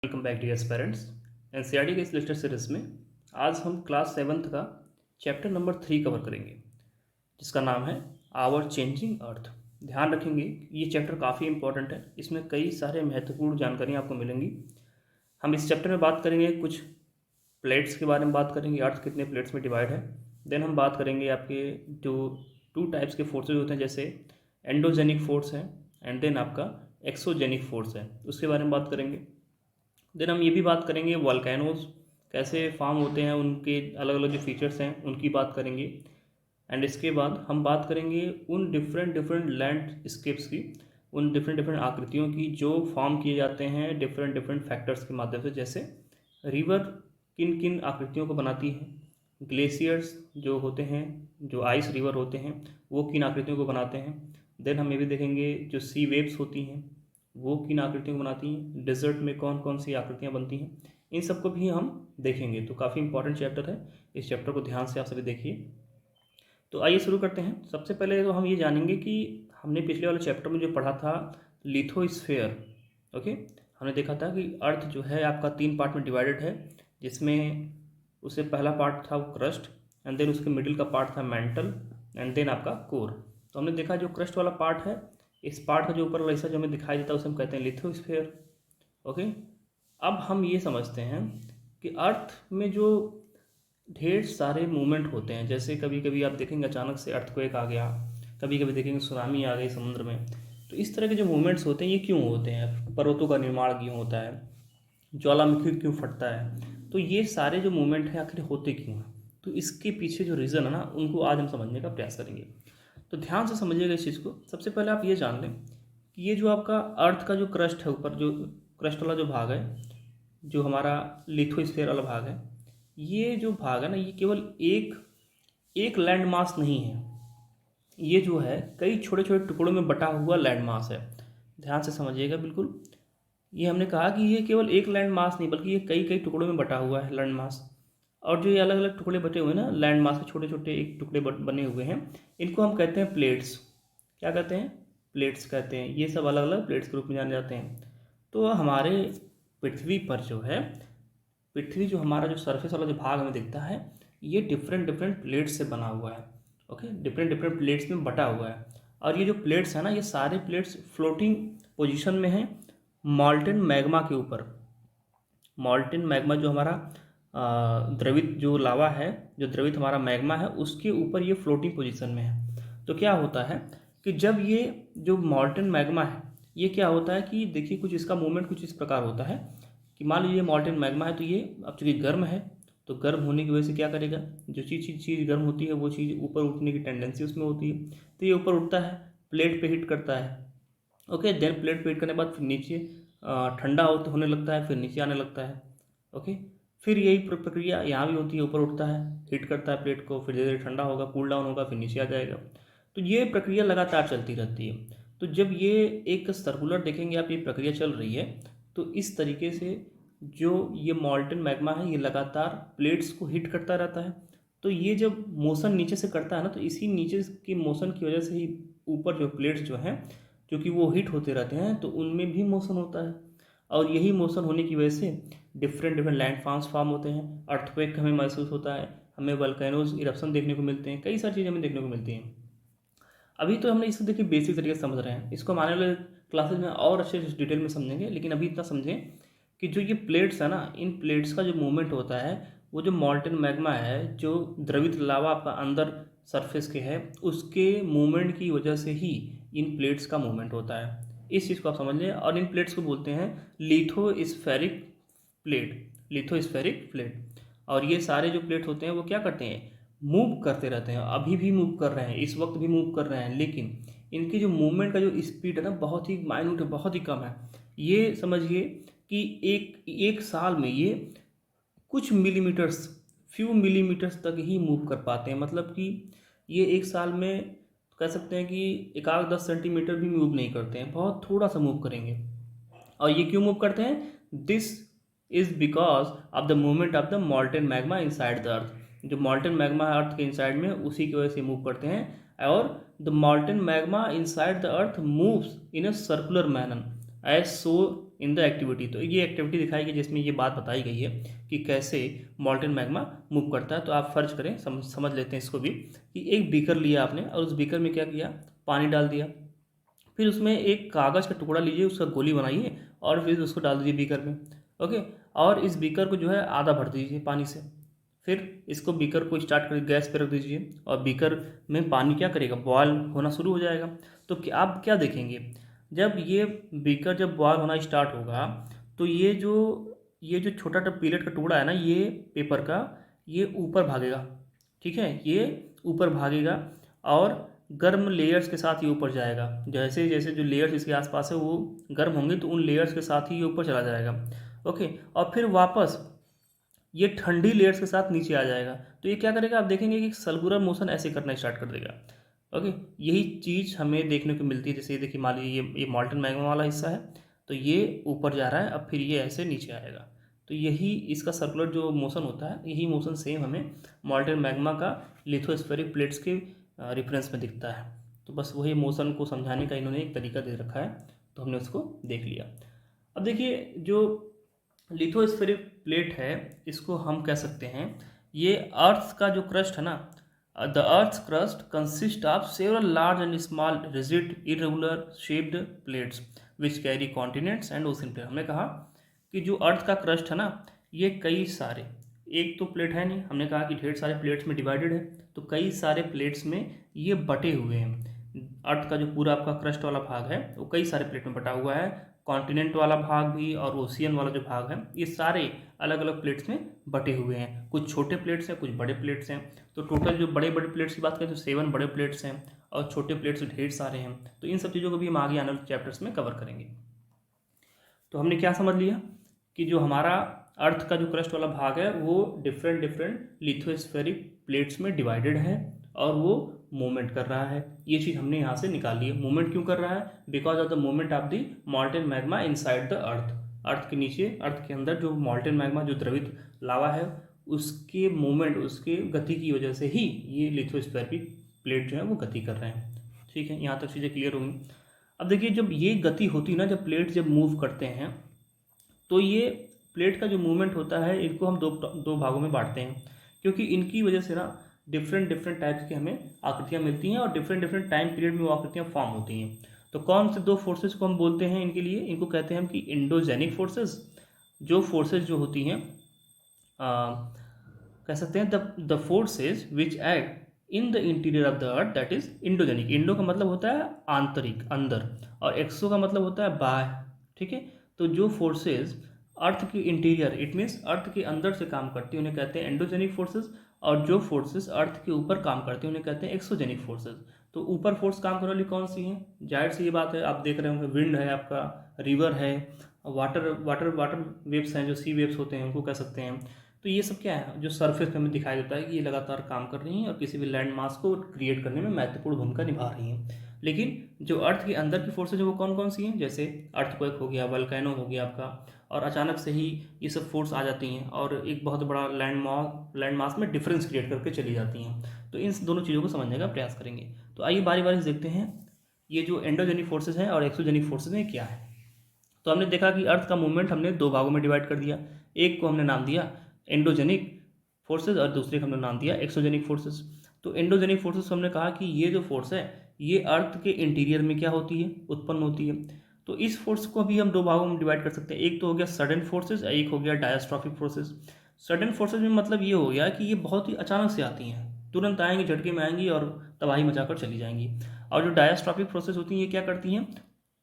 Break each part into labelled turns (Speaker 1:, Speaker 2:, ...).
Speaker 1: Welcome back dear parents. NCERT के इस lecture series में आज हम क्लास 7th का चैप्टर नंबर 3 कवर करेंगे, जिसका नाम है आवर चेंजिंग अर्थ। ध्यान रखेंगे ये चैप्टर काफ़ी इंपॉर्टेंट है, इसमें कई सारे महत्वपूर्ण जानकारियाँ आपको मिलेंगी। हम इस चैप्टर में बात करेंगे कुछ प्लेट्स के बारे में, बात करेंगे अर्थ कितने प्लेट्स में डिवाइड है। देन हम बात करेंगे आपके जो 2 टाइप्स के फोर्सेज होते हैं, जैसे एंडोजेनिक फोर्स है एंड देन आपका एक्सोजेनिक फोर्स है, उसके बारे में बात करेंगे। देन हम ये भी बात करेंगे वॉल्केनोज कैसे फॉर्म होते हैं, उनके अलग अलग जो फीचर्स हैं उनकी बात करेंगे। एंड इसके बाद हम बात करेंगे उन डिफरेंट लैंडस्केप्स की, उन डिफरेंट आकृतियों की जो फॉर्म किए जाते हैं डिफरेंट फैक्टर्स के माध्यम से। जैसे रिवर किन किन आकृतियों को बनाती है, ग्लेशियर्स जो होते हैं, जो आइस रिवर होते हैं, वो किन आकृतियों को बनाते हैं। देन हम ये भी देखेंगे जो सी वेव्स होती हैं वो किन आकृतियों को बनाती हैं, डेजर्ट में कौन कौन सी आकृतियाँ बनती हैं, इन सबको भी हम देखेंगे। तो काफ़ी इंपॉर्टेंट चैप्टर है, इस चैप्टर को ध्यान से आप सभी देखिए। तो आइए शुरू करते हैं। सबसे पहले तो हम ये जानेंगे कि हमने पिछले वाले चैप्टर में जो पढ़ा था लिथोस्फेयर। ओके, हमने देखा था कि अर्थ जो है आपका 3 पार्ट में डिवाइडेड है, जिसमें उससे पहला पार्ट था वो क्रस्ट, एंड देन उसके मिडिल का पार्ट था मेंटल, एंड देन आपका कोर। तो हमने देखा जो क्रस्ट वाला पार्ट है, इस पार्ट का जो ऊपर वाला हिस्सा जो हमें दिखाई देता है उसे हम कहते हैं लिथोस्फेयर। ओके, अब हम ये समझते हैं कि अर्थ में जो ढेर सारे मूवमेंट होते हैं, जैसे कभी कभी आप देखेंगे अचानक से अर्थक्वेक आ गया, कभी कभी देखेंगे सुनामी आ गई समुद्र में। तो इस तरह के जो मूवमेंट्स होते हैं ये क्यों होते हैं, पर्वतों का निर्माण क्यों होता है, ज्वालामुखी क्यों फटता है, तो ये सारे जो मूवमेंट हैं आखिर होते क्यों हैं। तो इसके पीछे जो रीज़न है ना, उनको आज हम समझने का प्रयास करेंगे। तो ध्यान से समझिएगा इस चीज़ को। सबसे पहले आप ये जान लें कि ये जो आपका अर्थ का जो क्रस्ट है, ऊपर जो क्रस्ट वाला जो भाग है, जो हमारा लिथोस्फीयर वाला भाग है, ये जो भाग है ना, ये केवल एक लैंड मास नहीं है, ये जो है कई छोटे छोटे टुकड़ों में बटा हुआ लैंड मास है। ध्यान से समझिएगा बिल्कुल। ये हमने कहा कि ये केवल एक लैंड मास नहीं, बल्कि ये कई कई टुकड़ों में बटा हुआ है लैंड मास। और जो ये अलग अलग टुकड़े बटे हुए हैं ना, लैंड मास के छोटे छोटे एक टुकड़े बने हुए हैं, इनको हम कहते हैं प्लेट्स। क्या कहते हैं? प्लेट्स कहते हैं। ये सब अलग अलग प्लेट्स के रूप में जाने जाते हैं। तो हमारे पृथ्वी पर जो है, पृथ्वी जो हमारा जो सरफेस वाला जो भाग हमें दिखता है, ये डिफरेंट प्लेट्स से बना हुआ है। ओके, डिफरेंट प्लेट्स में बटा हुआ है। और ये जो प्लेट्स है ना, ये सारे प्लेट्स फ्लोटिंग पोजीशन में हैं मॉल्टेन मैग्मा के ऊपर। मॉल्टेन मैग्मा जो हमारा द्रवित जो लावा है, जो द्रवित हमारा मैग्मा है, उसके ऊपर ये फ्लोटिंग पोजीशन में है। तो क्या होता है कि जब ये जो मॉल्टेन मैग्मा है, ये क्या होता है कि देखिए कुछ इसका मूवमेंट कुछ इस प्रकार होता है कि मान लीजिए मॉल्टेन मैग्मा है, तो ये अब चूँकि गर्म है, तो गर्म होने की वजह से क्या करेगा, जो चीज़ गर्म होती है वो चीज़ ऊपर उठने की टेंडेंसी उसमें होती है। तो ये ऊपर उठता है, प्लेट पे हिट करता है। ओके, देन प्लेट पे हिट करने के बाद फिर नीचे ठंडा होने लगता है, फिर नीचे आने लगता है। ओके, फिर यही प्रक्रिया यहाँ भी होती है, ऊपर उठता है, हिट करता है प्लेट को, फिर धीरे धीरे ठंडा होगा, कूल डाउन होगा, फिर नीचे आ जाएगा। तो ये प्रक्रिया लगातार चलती रहती है। तो जब ये एक सर्कुलर देखेंगे आप, ये प्रक्रिया चल रही है, तो इस तरीके से जो ये मॉल्टेन मैग्मा है, ये लगातार प्लेट्स को हिट करता रहता है। तो ये जब मोशन नीचे से करता है ना, तो इसी नीचे के मोशन की वजह से ही ऊपर जो प्लेट्स जो हैं, क्योंकि वो हीट होते रहते हैं, तो उनमें भी मोशन होता है। और यही मोशन होने की वजह से डिफरेंट लैंड फॉर्म्स फॉर्म होते हैं, अर्थक्वेक हमें महसूस होता है, हमें वल्केनोज इरप्शन देखने को मिलते हैं, कई सारी चीज़ें हमें देखने को मिलती हैं। अभी तो हमने इसको देखिए बेसिक तरीके से समझ रहे हैं, इसको हम आने वाले क्लासेज में और अच्छे से डिटेल में समझेंगे। लेकिन अभी इतना समझें कि जो ये प्लेट्स है ना, इन प्लेट्स का जो मूवमेंट होता है, वो जो मॉल्टेन मैग्मा है, जो द्रवित लावा आपका अंदर सरफेस के है, उसके मूवमेंट की वजह से ही इन प्लेट्स का मूवमेंट होता है। इस चीज़ को आप समझ लें। और इन प्लेट्स को बोलते हैं लिथोस्फेरिक प्लेट, लिथोस्फेरिक प्लेट। और ये सारे जो प्लेट होते हैं वो क्या करते हैं, मूव करते रहते हैं, अभी भी मूव कर रहे हैं, इस वक्त भी मूव कर रहे हैं, लेकिन इनकी जो मूवमेंट का जो स्पीड है ना, बहुत ही माइन्यूट है, बहुत ही कम है। ये समझिए कि एक साल में ये कुछ मिलीमीटर्स, फ्यू मिलीमीटर्स तक ही मूव कर पाते हैं। मतलब कि ये एक साल में कह सकते हैं कि 1-10 सेंटीमीटर भी मूव नहीं करते हैं, बहुत थोड़ा सा मूव करेंगे। और ये क्यों मूव करते हैं? This is because of the movement of the molten magma inside the अर्थ। जो मॉल्टेन मैग्मा है अर्थ के इनसाइड में, उसी की वजह से मूव करते हैं। और the molten magma inside the earth moves in a circular manner as so in the activity, तो ये एक्टिविटी दिखाई गई जिसमें ये बात बताई गई है कि कैसे मॉल्टेन मैग्मा मूव करता है। तो आप फर्ज करें, समझ लेते हैं इसको भी, कि एक बीकर लिया आपने और उस बीकर में क्या किया, पानी डाल दिया, फिर उसमें एक कागज़ का टुकड़ा लीजिए, उसका गोली बनाइए और फिर उसको डाल दीजिए बीकर में। ओके, और इस बीकर को जो है आधा भर दीजिए पानी से। फिर इसको बीकर को स्टार्ट कर गैस पे रख दीजिए और बीकर में पानी क्या करेगा, बॉयल होना शुरू हो जाएगा। तो आप क्या देखेंगे, जब ये बीकर जब बॉयल होना स्टार्ट होगा तो ये जो छोटा सा पीलेट का टुकड़ा है ना, ये पेपर का, ये ऊपर भागेगा। ठीक है, ये ऊपर भागेगा और गर्म लेयर्स के साथ ये ऊपर जाएगा। जैसे जैसे जो लेयर्स इसके आसपास है वो गर्म होंगे तो उन लेयर्स के साथ ही ये ऊपर चला जाएगा। ओके, और फिर वापस ये ठंडी लेयर्स के साथ नीचे आ जाएगा। तो ये क्या करेगा, आप देखेंगे कि सर्कुलर मोशन ऐसे करना स्टार्ट कर देगा। ओके, यही चीज़ हमें देखने को मिलती है। जैसे ये देखिए, मान लीजिए ये मॉल्टेन मैग्मा वाला हिस्सा है, तो ये ऊपर जा रहा है, अब फिर ये ऐसे नीचे आएगा। तो यही इसका सर्कुलर जो मोशन होता है, यही मोशन सेम हमें मॉल्टेन मैग्मा का लिथोस्फेरिक प्लेट्स के रेफरेंस में दिखता है। तो बस वही मोशन को समझाने का इन्होंने एक तरीका दे रखा है, तो हमने उसको देख लिया। अब देखिए, जो लिथोस्फेरिक प्लेट है, इसको हम कह सकते हैं, ये अर्थ का जो क्रस्ट है ना, the earth crust consist of several large and small rigid irregular shaped plates which carry continents and ocean plate. हमने कहा कि जो अर्थ का क्रस्ट है ना, ये कई सारे, एक तो प्लेट है नहीं, हमने कहा कि ढेर सारे प्लेट्स में डिवाइडेड है, तो कई सारे प्लेट्स में ये बटे हुए हैं। अर्थ का जो पूरा आपका क्रस्ट वाला भाग है वो कई सारे प्लेट में बटा हुआ है, कॉन्टिनेंट वाला भाग भी और ओशियन वाला जो भाग है, ये सारे अलग अलग प्लेट्स में बटे हुए हैं। कुछ छोटे प्लेट्स हैं, कुछ बड़े प्लेट्स हैं। तो टोटल जो बड़े बड़े प्लेट्स की बात करें तो 7 बड़े प्लेट्स हैं और छोटे प्लेट्स ढेर सारे हैं। तो इन सब चीज़ों को भी हम आगे आने वाले चैप्टर्स में कवर करेंगे। तो हमने क्या समझ लिया कि जो हमारा अर्थ का जो क्रस्ट वाला भाग है वो डिफरेंट डिफरेंट लिथोस्फेरिक प्लेट्स में डिवाइडेड है और वो मूवमेंट कर रहा है। ये चीज़ हमने यहाँ से निकाली है। मूवमेंट क्यों कर रहा है, because of the movement of the molten magma inside the earth. Earth के नीचे, अर्थ के अंदर जो मॉल्टेन मैग्मा जो द्रवित लावा है, उसके मूवमेंट, उसके गति की वजह से ही ये लिथोस्फेरिक प्लेट जो है वो गति कर रहे हैं। ठीक है, यहाँ तक चीज़ें क्लियर होंगी। अब देखिए, जब ये गति होती है ना, जब प्लेट जब मूव करते हैं तो ये प्लेट का जो मूवमेंट होता है, इनको हम दो भागों में बांटते हैं, क्योंकि इनकी वजह से ना डिफरेंट डिफरेंट टाइप्स की हमें आकृतियाँ मिलती हैं और डिफरेंट डिफरेंट टाइम पीरियड में वो आकृतियाँ फॉर्म होती हैं। तो कौन से 2 फोर्सेस को हम बोलते हैं इनके लिए, इनको कहते हैं हम कि इंडोजेनिक फोर्सेस। जो फोर्सेस जो होती हैं, कह सकते हैं the forces which act in the interior of the earth, that is endogenic. Indo का मतलब होता है आंतरिक, अंदर, और एक्सो का मतलब होता है बाह्य। ठीक है, तो जो फोर्सेज अर्थ के इंटीरियर, इट मीन्स अर्थ के अंदर से काम करती है, उन्हें कहते हैं एंडोजेनिक फोर्सेज। और जो फोर्सेस अर्थ के ऊपर काम करती हैं उन्हें कहते हैं एक्सोजेनिक फोर्सेज। तो ऊपर फोर्स काम करने वाली कौन सी हैं, जाहिर सी ये बात है, आप देख रहे होंगे, विंड है आपका, रिवर है, वाटर वाटर वाटर वेव्स हैं, जो सी वेव्स होते हैं उनको कह सकते हैं। तो ये सब क्या है, जो सरफेस पे हमें दिखाई देता है कि ये लगातार काम कर रही हैं और किसी भी लैंड मास को क्रिएट करने में महत्वपूर्ण भूमिका निभा रही हैं। लेकिन जो अर्थ के अंदर की फोर्सेज है वो कौन कौन सी हैं, जैसे अर्थक्वेक हो गया, वल्केनो हो गया आपका, और अचानक से ही ये सब फोर्स आ जाती हैं और एक बहुत बड़ा लैंड मास में डिफरेंस क्रिएट करके चली जाती हैं। तो इन दोनों चीज़ों को समझने का प्रयास करेंगे। तो आइए बारी बारी से देखते हैं ये जो एंडोजेनिक फोर्सेज हैं और एक्सोजेनिक फोर्सेज हैं क्या है। तो हमने देखा कि अर्थ का मूवमेंट हमने 2 भागों में डिवाइड कर दिया। एक को हमने नाम दिया एंडोजेनिक फोर्सेज और दूसरे को हमने नाम दिया एक्सोजेनिक फोर्सेज। तो एंडोजेनिक फोर्सेज हमने कहा कि ये जो फोर्स है ये अर्थ के इंटीरियर में क्या होती है, उत्पन्न होती है। तो इस फोर्स को भी हम 2 भागों में डिवाइड कर सकते हैं। एक तो हो गया सडन फोर्सेज, एक हो गया डायस्ट्रॉफिक फोर्सेज। सडन फोर्सेज में मतलब ये हो गया कि ये बहुत ही अचानक से आती हैं, तुरंत आएंगी, झटके में आएंगी और तबाही मचाकर चली जाएंगी। और जो डायस्ट्रॉफिक प्रोसेस होती हैं ये क्या करती हैं,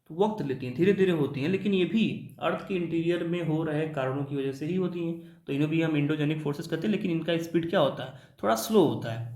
Speaker 1: तो वक्त लेती हैं, धीरे धीरे होती हैं, लेकिन ये भी अर्थ के इंटीरियर में हो रहे कारणों की वजह से ही होती हैं। तो इन्हें भी हम इंडोजेनिक फोर्सेस कहते हैं, लेकिन इनका स्पीड क्या होता है, थोड़ा स्लो होता है।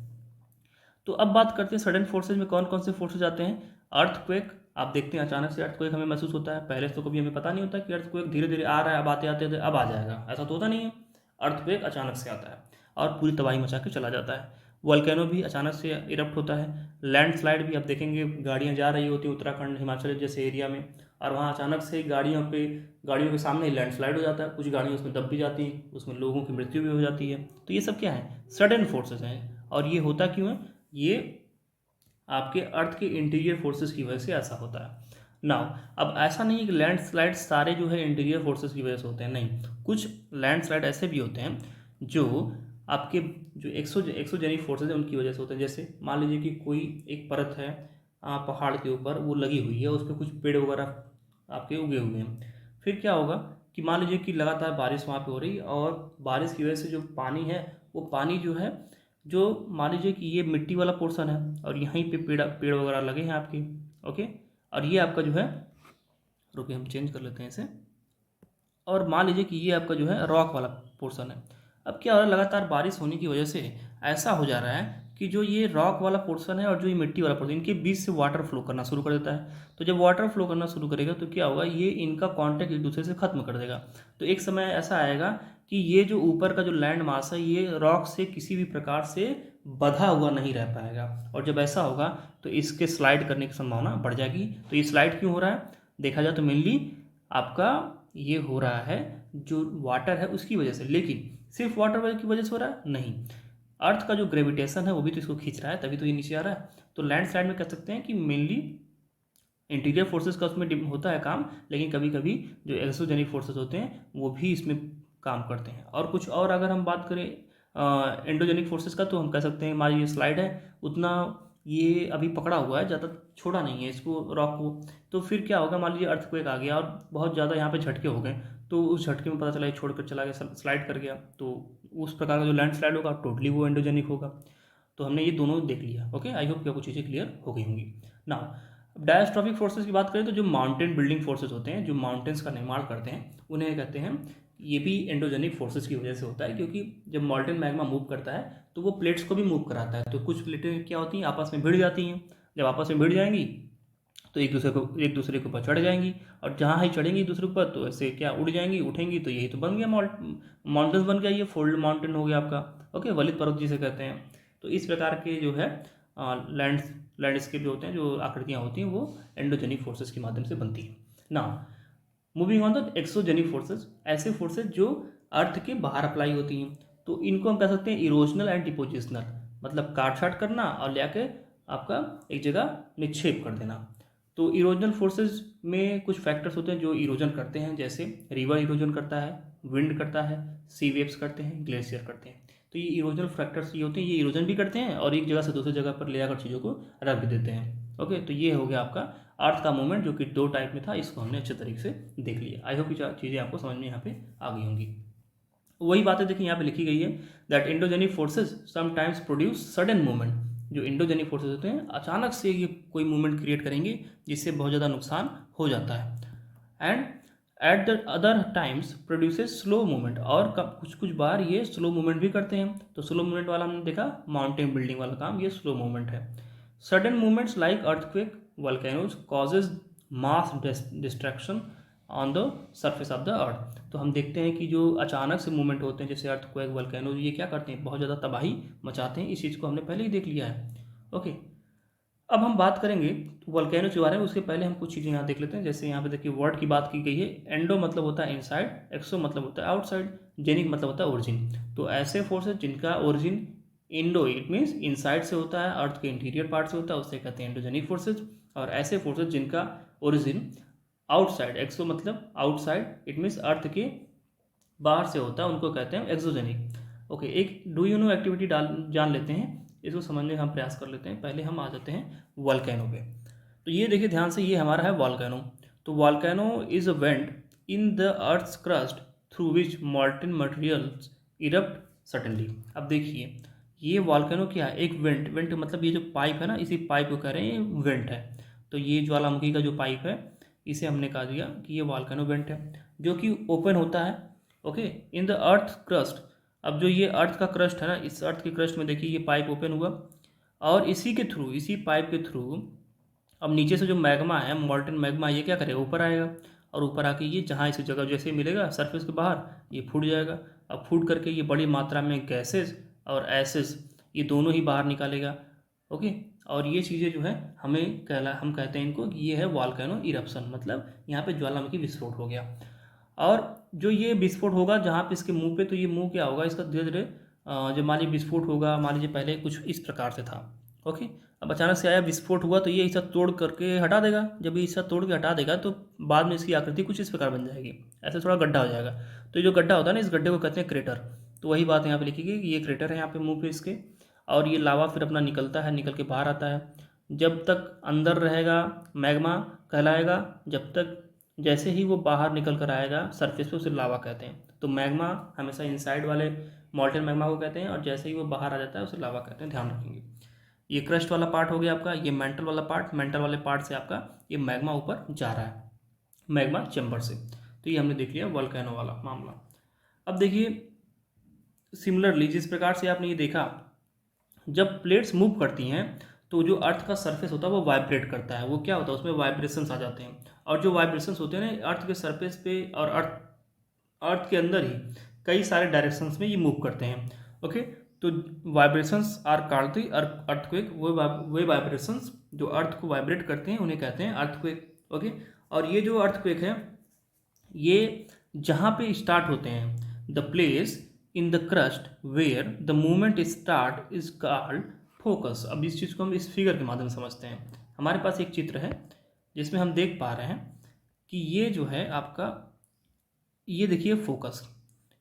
Speaker 1: तो अब बात करते हैं सडन फोर्सेज में कौन कौन से फोर्सेज आते हैं। अर्थक्वेक, आप देखते हैं अचानक से अर्थक्वेक हमें महसूस होता है, पहले तो कभी हमें पता नहीं होता कि अर्थक्वेक धीरे धीरे आ रहा है, अब आते आते अब आ जाएगा, ऐसा तो होता नहीं है। अर्थक्वेक अचानक से आता है और पूरी तबाही मचा के चला जाता है। वोल्केनो भी अचानक से इरप्ट होता है। लैंडस्लाइड भी आप देखेंगे, गाड़ियाँ जा रही होती हैं उत्तराखंड हिमाचल जैसे एरिया में, और वहाँ अचानक से गाड़ियों के सामने ही लैंडस्लाइड हो जाता है, कुछ गाड़ियाँ उसमें दब भी जाती हैं, उसमें लोगों की मृत्यु भी हो जाती है। तो ये सब क्या है, सडन फोर्सेज हैं। और ये होता क्यों है, ये आपके अर्थ के इंटीरियर फोर्सेस की वजह से ऐसा होता है। नाउ अब ऐसा नहीं है कि लैंडस्लाइड सारे जो है इंटीरियर फोर्सेस की वजह से होते हैं, नहीं, कुछ लैंडस्लाइड ऐसे भी होते हैं जो आपके जो एक्सोजेनिक फोर्सेस हैं उनकी वजह से होते हैं। जैसे मान लीजिए कि कोई एक परत है पहाड़ के ऊपर, वो लगी हुई है, उस पर कुछ पेड़ वगैरह आपके उगे हुए हैं। फिर क्या होगा कि मान लीजिए कि लगातार बारिश वहाँ पे हो रही है, और बारिश की वजह से जो पानी है, वो पानी जो है, जो मान लीजिए कि ये मिट्टी वाला पोर्शन है और यहीं पे पेड़ पेड़ वगैरह लगे हैं आपके, ओके, और ये आपका जो है, रुकिए हम चेंज कर लेते हैं इसे, और मान लीजिए कि ये आपका जो है रॉक वाला पोर्शन है। अब क्या हो रहा है, लगातार बारिश होने की वजह से ऐसा हो जा रहा है कि जो ये रॉक वाला पोर्शन है और जो ये मिट्टी वाला पोर्शन, इनके बीच से वाटर फ्लो करना शुरू कर देता है। तो जब वाटर फ्लो करना शुरू करेगा तो क्या होगा, ये इनका कांटेक्ट एक दूसरे से खत्म कर देगा। तो एक समय ऐसा आएगा कि ये जो ऊपर का जो लैंड मास है, ये रॉक से किसी भी प्रकार से बंधा हुआ नहीं रह पाएगा, और जब ऐसा होगा तो इसके स्लाइड करने की संभावना बढ़ जाएगी। तो ये स्लाइड क्यों हो रहा है, देखा जाए तो मेनली आपका ये हो रहा है जो वाटर है उसकी वजह से। लेकिन सिर्फ वाटर की वजह से हो रहा है नहीं, अर्थ का जो ग्रेविटेशन है वो भी तो इसको खींच रहा है, तभी तो ये नीचे आ रहा है। तो लैंड स्लाइड में कह सकते हैं कि मेनली इंटीरियर फोर्सेस का उसमें होता है काम, लेकिन कभी कभी जो एक्सोजेनिक फोर्सेस होते हैं वो भी इसमें काम करते हैं। और कुछ और अगर हम बात करें एंडोजेनिक फोर्सेस का, तो हम कह सकते हैं हमारी ये स्लाइड है उतना ये अभी पकड़ा हुआ है, ज़्यादा छोड़ा नहीं है इसको, रॉक को। तो फिर क्या होगा, मान लीजिए अर्थक्वेक आ गया और बहुत ज़्यादा यहाँ पे झटके हो गए, तो उस झटके में पता चला ये छोड़ कर चला गया, स्लाइड कर गया, तो उस प्रकार का जो लैंड स्लाइड होगा टोटली वो एंडोजेनिक होगा। तो हमने ये दोनों देख लिया। ओके, आई होप क्या कुछ चीज़ें क्लियर हो गई होंगी ना। डायस्ट्रॉफिक फोर्सेस की बात करें तो जो माउंटेन बिल्डिंग फोर्सेस होते हैं, जो माउंटेन्स का निर्माण करते हैं, उन्हें कहते हैं, ये भी एंडोजेनिक फोर्सेस की वजह से होता है, क्योंकि जब मॉल्टेन मैग्मा मूव करता है तो वो प्लेट्स को भी मूव कराता है। तो कुछ प्लेटें क्या होती हैं, आपस में भिड़ जाती हैं। जब आपस में भिड़ जाएंगी तो एक दूसरे के ऊपर चढ़ जाएंगी, और जहाँ ही चढ़ेंगी एक दूसरे के ऊपर तो ऐसे क्या उड़ जाएंगी, उठेंगी, तो यही तो बन गया माउंटेन्स बन गया, ये फोल्ड माउंटेन हो गया आपका। ओके, वलित पर्वत जिसे कहते हैं। तो इस प्रकार के जो है लैंडस्केप जो होते हैं, जो आकृतियाँ होती हैं, वो एंडोजेनिक फोर्सेस के माध्यम से बनती हैं ना। Moving on the exogenic forces, ऐसे फोर्सेस जो अर्थ के बाहर अप्लाई होती हैं, तो इनको हम कह सकते हैं इरोजनल एंड डिपोजिशनल, मतलब काट छाट करना और ले आके आपका एक जगह निक्षेप कर देना। तो इरोजनल फोर्सेस में कुछ फैक्टर्स होते हैं जो इरोजन करते हैं, जैसे रिवर इरोजन करता है, विंड करता है, सी वेव्स करते हैं, ग्लेशियर करते हैं। तो ये इरोजनल फैक्टर्स ये होते हैं, ये इरोजन भी करते हैं और एक जगह से दूसरी जगह पर ले जाकर चीज़ों को रख भी देते हैं। ओके, तो ये हो गया आपका अर्थ का मूवमेंट, जो कि दो टाइप में था, इसको हमने अच्छे तरीके से देख लिया। आई होप ये चीज़ें आपको समझ में यहाँ पे आ गई होंगी। वही बातें देखिए यहाँ पे लिखी गई है, that endogenic forces sometimes produce sudden movement. जो एंडोजेनिक फोर्सेस होते हैं अचानक से ये कोई मूवमेंट क्रिएट करेंगे जिससे बहुत ज़्यादा नुकसान हो जाता है, and at the other times produces slow movement, और कुछ कुछ बार ये स्लो मूवमेंट भी करते हैं। तो स्लो मूवमेंट वाला हमने देखा, माउंटेन बिल्डिंग वाला काम, ये स्लो मूवमेंट है। Sudden movements like earthquake, volcanoes causes mass distraction on the surface of the earth. तो हम देखते हैं कि जो अचानक से मूवमेंट होते हैं, जैसे अर्थक्वेक, वोल्केनोज, ये क्या करते हैं, बहुत ज़्यादा तबाही मचाते हैं। इस चीज़ को हमने पहले ही देख लिया है। ओके, अब हम बात करेंगे वोल्केनो के बारे में, उसके पहले हम कुछ चीज़ें यहाँ देख लेते हैं। जैसे यहाँ पे देखिए वर्ड की बात की गई है, एंडो मतलब होता है इनसाइड, एक्सो मतलब होता है आउटसाइड, जेनिक मतलब होता है ओरिजिन। तो ऐसे फोर्सेस जिनका origin Indo, it means inside से होता है, अर्थ के इंटीरियर पार्ट से होता है, उससे कहते हैं एंडोजेनिक फोर्सेज। और ऐसे फोर्सेज जिनका ओरिजिन आउटसाइड, एक्सो मतलब आउटसाइड, इट मीन्स अर्थ के बाहर से होता है, उनको कहते हैं एक्सोजेनिक। ओके, एक डू यू नो एक्टिविटी जान लेते हैं, इसको समझने का हम प्रयास कर लेते हैं। पहले हम आ जाते हैं वोल्केनो पे। तो ये देखिए ध्यान से, ये हमारा है वोल्केनो। तो volcano is a vent in the earth's crust through which molten materials erupt suddenly. अब देखिए ये वोल्केनो क्या है, एक वेंट, वेंट मतलब ये जो पाइप है ना, इसी पाइप को कह रहे हैं ये वेंट है। तो ये ज्वालामुखी का जो पाइप है, इसे हमने कहा दिया कि ये वोल्केनो वेंट है, जो कि ओपन होता है। Okay, in the earth crust. अब जो ये अर्थ का क्रस्ट है ना, इस अर्थ के क्रस्ट में देखिए ये पाइप ओपन हुआ, और इसी के थ्रू, इसी पाइप के थ्रू अब नीचे से जो मैग्मा है, मॉल्टन मैग्मा, ये क्या करेगा, ऊपर आएगा, और ऊपर आके ये जहाँ इस जगह जैसे मिलेगा सरफेस के बाहर, ये फूट जाएगा। अब फूट करके ये बड़ी मात्रा में गैसेस और एसिड्स, ये दोनों ही बाहर निकालेगा। ओके, और ये चीज़ें जो है हम कहते हैं इनको कि ये है वॉल्केनो इरप्शन, मतलब यहाँ पे ज्वालामुखी विस्फोट हो गया। और जो ये विस्फोट होगा जहाँ पे इसके मुंह पे, तो ये मुंह क्या होगा इसका, धीरे धीरे जब मान लीजिए विस्फोट होगा, मान लीजिए पहले कुछ इस प्रकार से था। ओके, अब अचानक से आया, विस्फोट हुआ, तो ये हिस्सा तोड़ करके हटा देगा। जब ये हिस्सा तोड़ के हटा देगा तो बाद में इसकी आकृति कुछ इस प्रकार बन जाएगी, ऐसे थोड़ा गड्ढा हो जाएगा। तो ये जो गड्ढा होता है ना, इस गड्ढे को कहते हैं क्रेटर। तो वही बात यहाँ पे लिखी गई कि ये क्रेटर है यहाँ पे मुंह पे इसके, और ये लावा फिर अपना निकलता है, निकल के बाहर आता है। जब तक अंदर रहेगा मैग्मा कहलाएगा, जब तक जैसे ही वो बाहर निकल कर आएगा सरफेस पे, उसे लावा कहते हैं। तो मैग्मा हमेशा इनसाइड वाले मॉल्टेन मैग्मा को कहते हैं, और जैसे ही वो बाहर आ जाता है उसे लावा कहते हैं, ध्यान रखेंगे। ये क्रस्ट वाला पार्ट हो गया आपका, ये मेंटल वाला पार्ट, मेंटल वाले पार्ट से आपका ये मैग्मा ऊपर जा रहा है, मैग्मा चैम्बर से। तो ये हमने देख लिया वोल्केनो वाला मामला। अब देखिए सिमिलरली, जिस प्रकार से आपने ये देखा, जब प्लेट्स मूव करती हैं तो जो अर्थ का सरफेस होता है वो वाइब्रेट करता है। वो क्या होता है, उसमें वाइब्रेशंस आ जाते हैं, और जो वाइब्रेशंस होते हैं ना अर्थ के सरफेस पे और अर्थ के अंदर ही कई सारे डायरेक्शंस में ये मूव करते हैं। ओके, तो vibrations are called the earthquake. वो वाइब्रेशंस जो अर्थ को वाइब्रेट करते हैं उन्हें कहते हैं अर्थक्वेक। ओके, और ये जो अर्थक्वेक है ये जहाँ पे स्टार्ट होते हैं, the place in the crust where the movement start is called focus. अब इस चीज़ को हम इस फिगर के माध्यम से समझते हैं। हमारे पास एक चित्र है जिसमें हम देख पा रहे हैं कि ये जो है आपका, ये देखिए फोकस,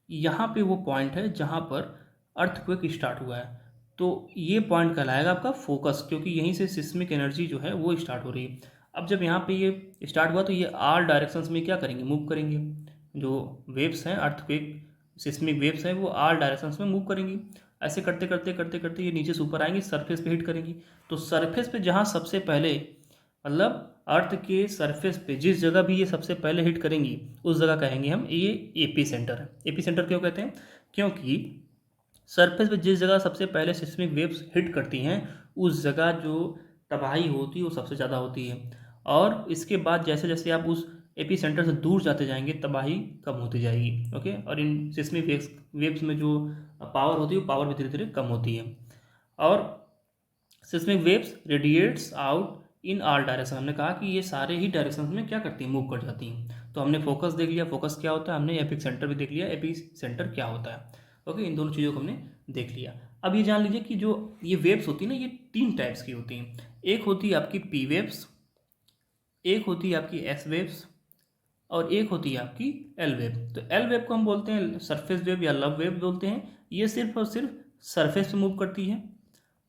Speaker 1: यहाँ पे वो पॉइंट है जहाँ पर अर्थक्वेक स्टार्ट हुआ है। तो ये पॉइंट कहलाएगा आपका फोकस, क्योंकि यहीं से सिस्मिक एनर्जी जो है वो स्टार्ट हो रही है। अब जब यहाँ पे ये स्टार्ट हुआ तो ये आल डायरेक्शंस में क्या करेंगे, मूव करेंगे। जो वेव्स हैं अर्थक्वेक सिस्मिक वेव्स हैं वो आल डायरेक्शंस में मूव करेंगी। ऐसे करते करते करते करते ये नीचे से ऊपर आएंगी, सरफेस पे हिट करेंगी। तो सरफेस पे जहाँ सबसे पहले, मतलब अर्थ के सरफेस पे जिस जगह भी ये सबसे पहले हिट करेंगी उस जगह कहेंगे हम ये एपी सेंटर है। एपी सेंटर क्यों कहते हैं, क्योंकि सरफेस पे जिस जगह सबसे पहले सिस्मिक वेव्स हिट करती हैं उस जगह जो तबाही होती है वो सबसे ज़्यादा होती है, और इसके बाद जैसे जैसे आप उस एपी सेंटर से दूर जाते जाएंगे तबाही कम होती जाएगी। ओके, और इन सिस्मिक वेव्स में जो पावर होती है वो पावर भी धीरे धीरे कम होती है। और seismic waves radiates out in all direction. हमने कहा कि ये सारे ही डायरेक्शन में क्या करती हैं, मूव कर जाती हैं। तो हमने फोकस देख लिया, फोकस क्या होता है, हमने एपिक सेंटर भी देख लिया, एपिक सेंटर क्या होता है। ओके, इन दोनों चीज़ों को हमने देख लिया। अब ये जान लीजिए कि जो ये वेव्स होती है ना, ये 3 टाइप्स की होती हैं। एक होती है आपकी पी वेव्स, एक होती है आपकी एस वेव्स, और एक होती है आपकी एल वेव। तो एल वेव को हम बोलते हैं सरफेस वेव या लव वेव बोलते हैं। ये सिर्फ और सिर्फ सरफेस पे मूव करती है।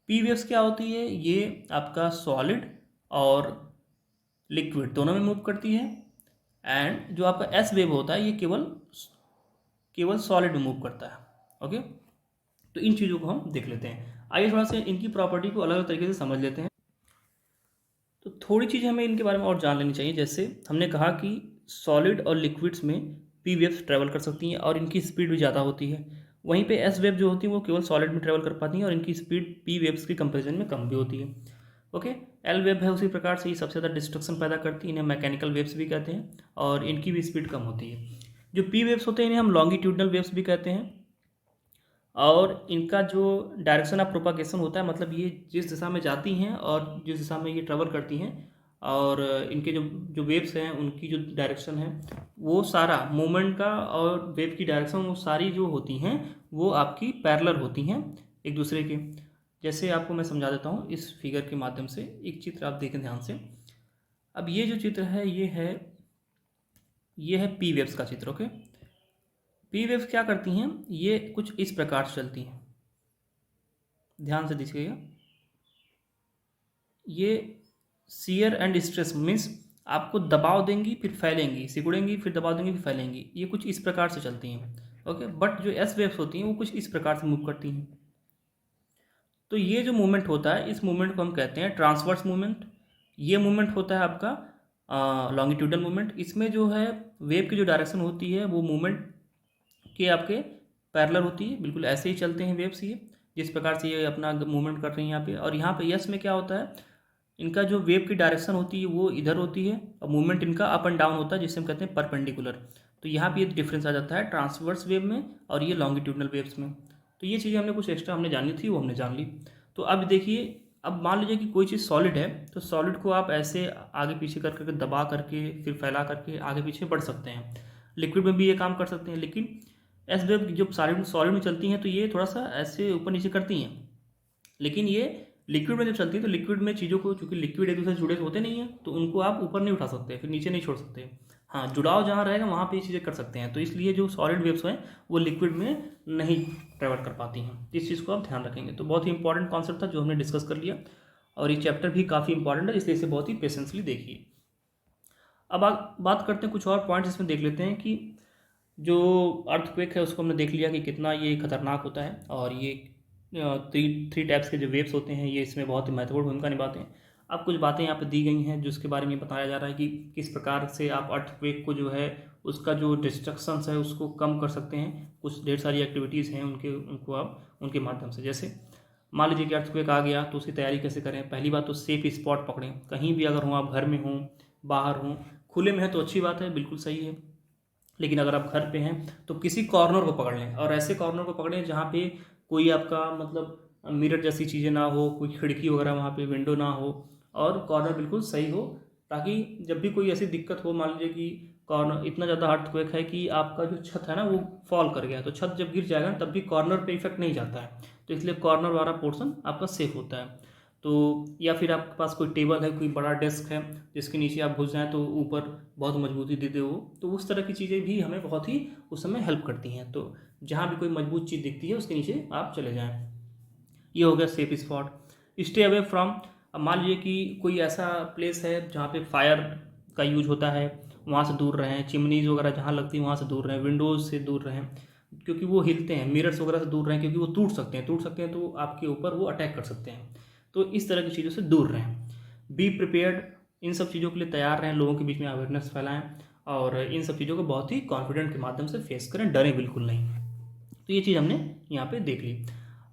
Speaker 1: पी वेव्स क्या होती है, ये आपका सॉलिड और लिक्विड दोनों में मूव करती है। एंड जो आपका एस वेव होता है ये केवल सॉलिड में मूव करता है। ओके, तो इन चीज़ों को हम देख लेते हैं। आइए थोड़ा सा इनकी प्रॉपर्टी को अलग अलग तरीके से समझ लेते हैं। तो थोड़ी चीज़ें हमें इनके बारे में और जान लेनी चाहिए। जैसे हमने कहा कि सॉलिड और लिक्विड्स में पी वेव्स ट्रैवल कर सकती हैं और इनकी स्पीड भी ज़्यादा होती है। वहीं पे एस वेव जो होती है वो केवल सॉलिड में ट्रैवल कर पाती हैं और इनकी स्पीड पी वेव्स के कंपैरिजन में कम भी होती है। ओके, एल वेव है उसी प्रकार से ये सबसे ज़्यादा डिस्ट्रक्शन पैदा करती है, इन्हें मैकेनिकल वेव्स भी कहते हैं और इनकी भी स्पीड कम होती है। जो पी वेव्स होते हैं इन्हें हम लॉन्गिट्यूडनल वेव्स भी कहते हैं, और इनका जो डायरेक्शन ऑफ प्रोपागेशन होता है, मतलब ये जिस दिशा में जाती हैं और जिस दिशा में ये ट्रेवल करती हैं, और इनके जो जो वेव्स हैं उनकी जो डायरेक्शन है वो सारा मूवमेंट का और वेव की डायरेक्शन वो सारी जो होती हैं वो आपकी पैरेलल होती हैं एक दूसरे के। जैसे आपको मैं समझा देता हूँ इस फिगर के माध्यम से। एक चित्र आप देखें ध्यान से। अब ये जो चित्र है ये है पी वेव्स का चित्र। ओके, पी वेव्स क्या करती हैं, ये कुछ इस प्रकार से चलती हैं, ध्यान से देखिएगा। ये शियर एंड स्ट्रेस मीन्स आपको दबाव देंगी फिर फैलेंगी, सिकुड़ेंगी फिर दबाव देंगी फिर फैलेंगी, ये कुछ इस प्रकार से चलती हैं। ओके, बट जो एस वेव्स होती हैं वो कुछ इस प्रकार से मूव करती हैं। तो ये जो मूवमेंट होता है इस मूवमेंट को हम कहते हैं ट्रांसवर्स मूवमेंट। ये मूवमेंट होता है आपका लॉन्गिट्यूडल मूवमेंट। इसमें जो है वेव की जो डायरेक्शन होती है वो मूवमेंट के आपके पैरेलल होती है, बिल्कुल ऐसे ही चलते हैं वेव्स ये जिस प्रकार से ये अपना मूवमेंट कर रही हैं यहाँ पे। और यहाँ पे यस में क्या होता है, इनका जो वेव की डायरेक्शन होती है वो इधर होती है और मूवमेंट इनका अप एंड डाउन होता है जिसे हम कहते हैं परपेंडिकुलर। तो यहाँ पे ये डिफरेंस आ जाता है ट्रांसवर्स वेव में और ये लॉन्गिट्यूडनल वेव्स में। तो ये चीज़ें हमने कुछ एक्स्ट्रा हमने जानी थी वो हमने जान ली। तो अब देखिए, अब मान लीजिए कि कोई चीज़ सॉलिड है तो सॉलिड को आप ऐसे आगे पीछे कर करके दबा करके फिर फैला करके आगे पीछे बढ़ सकते हैं। लिक्विड में भी ये काम कर सकते हैं, लेकिन एस वेव जब सॉलिड में चलती हैं तो ये थोड़ा सा ऐसे ऊपर नीचे करती हैं, लेकिन ये लिक्विड में जब चलती है तो लिक्विड में चीज़ों को, चूंकि लिक्विड एक दूसरे से जुड़े होते नहीं है, तो उनको आप ऊपर नहीं उठा सकते, फिर नीचे नहीं छोड़ सकते। हाँ, जुड़ाव जहाँ रहेगा वहाँ पे ये चीज़ें कर सकते हैं। तो इसलिए जो सॉलिड वेव्स हैं वो लिक्विड में नहीं ट्रेवल कर पाती हैं। इस चीज़ को आप ध्यान रखेंगे। तो बहुत ही इंपॉर्टेंट कॉन्सेप्ट था जो हमने डिस्कस कर लिया, और ये चैप्टर भी काफ़ी इंपॉर्टेंट है, इसलिए इसे बहुत ही पेशेंसली देखिए। अब बात करते हैं, कुछ और पॉइंट्स इसमें देख लेते हैं कि जो अर्थक्वेक है उसको हमने देख लिया कि कितना ये खतरनाक होता है, और ये थ्री टाइप्स के जो वेव्स होते हैं ये इसमें बहुत ही महत्वपूर्ण भूमिका निभाते हैं। अब कुछ बातें यहाँ पे दी गई हैं जिसके बारे में बताया जा रहा है कि किस प्रकार से आप अर्थक्वेक को जो है उसका जो डिस्ट्रक्शंस है उसको कम कर सकते हैं। कुछ ढेर सारी एक्टिविटीज़ हैं उनको आप उनके माध्यम से, जैसे मान लीजिए कि अर्थक्वेक आ गया तो उसकी तैयारी कैसे करें। पहली बात तो सेफ स्पॉट पकड़ें, कहीं भी अगर हों, आप घर में हों, बाहर हों, खुले में है तो अच्छी बात है, बिल्कुल सही है। लेकिन अगर आप घर पे हैं तो किसी कॉर्नर को पकड़ लें, और ऐसे कॉर्नर को पकड़ें जहाँ पे कोई आपका मतलब मिरर जैसी चीज़ें ना हो, कोई खिड़की वगैरह वहाँ पे विंडो ना हो, और कॉर्नर बिल्कुल सही हो, ताकि जब भी कोई ऐसी दिक्कत हो, मान लीजिए कि कॉर्नर इतना ज़्यादा अर्थक्वेक है कि आपका जो छत है ना वो फॉल कर गया, तो छत जब गिर जाएगा ना तब भी कॉर्नर पे इफेक्ट नहीं जाता है, तो इसलिए कॉर्नर वाला पोर्शन आपका सेफ होता है। तो या फिर आपके पास कोई टेबल है, कोई बड़ा डेस्क है जिसके नीचे आप घुस जाएँ तो ऊपर बहुत मजबूती दे दे वो, तो उस तरह की चीज़ें भी हमें बहुत ही उस समय हेल्प करती हैं। तो जहाँ भी कोई मजबूत चीज़ दिखती है उसके नीचे आप चले जाएँ। ये हो गया safe spot. Stay away from, अब मान लीजिए कि कोई ऐसा प्लेस है जहाँ पे फायर का यूज होता है, वहाँ से दूर रहें। चिमनीज वगैरह जहाँ लगती है वहाँ से दूर रहें, विंडोज़ से दूर रहें क्योंकि वो हिलते हैं। मिरर्स वगैरह से दूर रहें क्योंकि वो टूट सकते हैं तो आपके ऊपर वो अटैक कर सकते हैं। तो इस तरह की चीज़ों से दूर रहें। बी प्रिपेयर्ड, इन सब चीज़ों के लिए तैयार रहें, लोगों के बीच में अवेयरनेस फैलाएं, और इन सब चीज़ों को बहुत ही कॉन्फिडेंट के माध्यम से फेस करें, डरें बिल्कुल नहीं। तो ये चीज़ हमने यहाँ पे देख ली।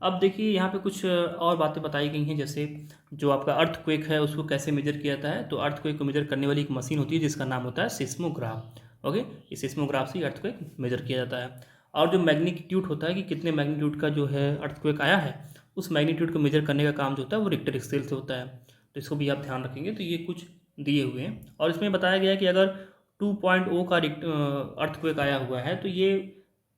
Speaker 1: अब देखिए यहाँ पे कुछ और बातें बताई गई हैं, जैसे जो आपका अर्थक्वेक है उसको कैसे मेजर किया जाता है। तो अर्थक्वेक को मेजर करने वाली एक मशीन होती है जिसका नाम होता है सिस्मोग्राफ। ओके, इस सिस्मोग्राफ से अर्थक्वेक मेजर किया जाता है। और जो मैग्नीट्यूड होता है कि कितने मैग्नीट्यूड का जो है अर्थक्वेक आया है, उस मैग्नीट्यूड को मेजर करने का काम जो होता है वो रिक्टर स्केल से होता है। तो इसको भी आप ध्यान रखेंगे। तो ये कुछ दिए हुए हैं, और इसमें बताया गया है कि अगर 2.0 का अर्थक्वेक आया हुआ है तो ये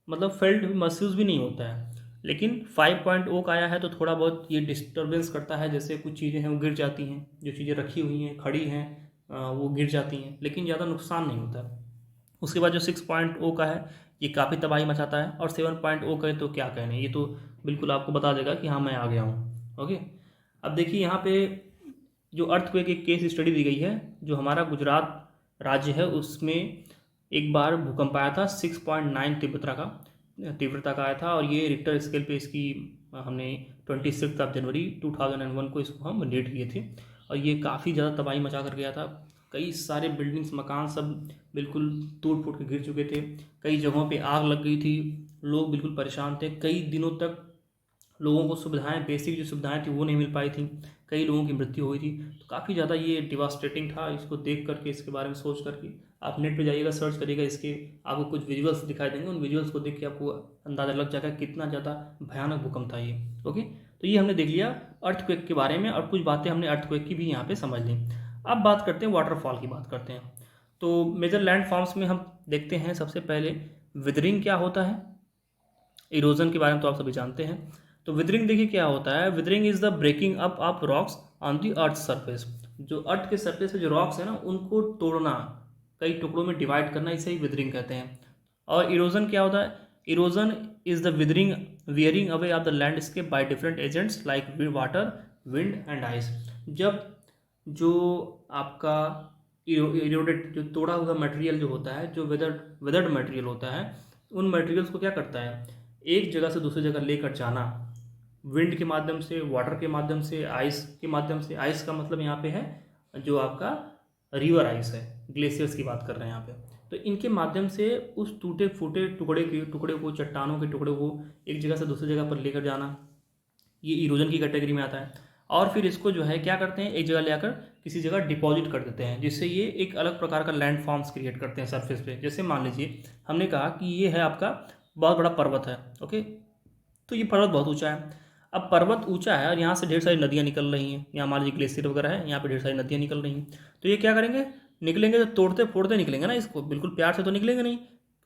Speaker 1: मतलब फेल्ट महसूस भी नहीं होता है। लेकिन 5.0 का आया है तो थोड़ा बहुत ये डिस्टर्बेंस करता है, जैसे कुछ चीज़ें हैं वो गिर जाती हैं, जो चीज़ें रखी हुई हैं खड़ी हैं वो गिर जाती हैं, लेकिन ज़्यादा नुकसान नहीं होता। उसके बाद जो 6.0 का है ये काफ़ी तबाही मचाता है, और 7.0 का है तो क्या कहने, ये तो बिल्कुल आपको बता देगा कि हाँ मैं आ गया हूँ। ओके, अब देखिए यहाँ पे जो अर्थक्वेक एक केस स्टडी दी गई है, जो हमारा गुजरात राज्य है उसमें एक बार भूकंप आया था 6.9 तीव्रता का आया था, और ये रिक्टर स्केल पे इसकी हमने 26 जनवरी 2001 को इसको हम डेट किए थे, और ये काफ़ी ज़्यादा तबाही मचा कर गया था। कई सारे बिल्डिंग्स मकान सब बिल्कुल टूट फूट के गिर चुके थे, कई जगहों पे आग लग गई थी, लोग बिल्कुल परेशान थे, कई दिनों तक लोगों को सुविधाएं, बेसिक जो सुविधाएं थी वो नहीं मिल पाई थी, कई लोगों की मृत्यु हुई थी। तो काफ़ी ज़्यादा ये डिवास्टेटिंग था। इसको देख करके, इसके बारे में सोच करके आप नेट पे जाइएगा, सर्च करिएगा, इसके आपको कुछ विजुअल्स दिखाई देंगे, उन विजुअल्स को देख के आपको अंदाज़ा लग जाएगा कितना ज़्यादा भयानक भूकंप था ये। ओके, तो ये हमने देख लिया अर्थक्वेक के बारे में, और कुछ बातें हमने अर्थक्वेक की भी यहाँ पे समझ ली। अब बात करते हैं वाटरफॉल की, बात करते हैं। तो मेजर लैंड फॉर्म्स में हम देखते हैं सबसे पहले विदरिंग क्या होता है। इरोजन के बारे में तो आप सभी जानते हैं। तो विदरिंग देखिए क्या होता है। Weathering is the breaking up of rocks on the earth surface. जो अर्थ के सरफेस पे जो रॉक्स है ना उनको तोड़ना, कई टुकड़ों में डिवाइड करना, इसे ही विदरिंग कहते हैं। और इरोजन क्या होता है। Erosion is the withering wearing away of the landscape by different agents like water, wind and ice. जब जो आपका इरोडेड, जो तोड़ा हुआ मटेरियल जो होता है, जो वेदर्ड मटेरियल होता है, उन मटेरियल्स को क्या करता है, एक जगह से दूसरी जगह लेकर जाना, विंड के माध्यम से, वाटर के माध्यम से, आइस के माध्यम से। आइस का मतलब यहाँ पे है जो आपका रिवर आइस है, ग्लेशियर्स की बात कर रहे हैं यहाँ पे। तो इनके माध्यम से उस टूटे फूटे टुकड़े को, चट्टानों के टुकड़े को एक जगह से दूसरी जगह पर लेकर जाना, ये इरोजन की कैटेगरी में आता है। और फिर इसको जो है क्या करते हैं, एक जगह ले आकर किसी जगह डिपॉजिट कर देते हैं, जिससे ये एक अलग प्रकार का लैंड फॉर्म्स क्रिएट करते हैं सरफेस पे। जैसे मान लीजिए हमने कहा कि ये है आपका बहुत बड़ा पर्वत है। ओके, तो ये पर्वत बहुत ऊंचा है। अब पर्वत ऊंचा है और यहाँ से ढेर सारी नदियाँ निकल रही हैं, यहाँ मान लीजिए ग्लेशियर वगैरह है, यहाँ पे ढेर सारी नदियाँ निकल रही हैं। तो ये क्या करेंगे, निकलेंगे तो तोड़ते फोड़ते निकलेंगे ना, इसको बिल्कुल प्यार से तो निकलेंगे नहीं,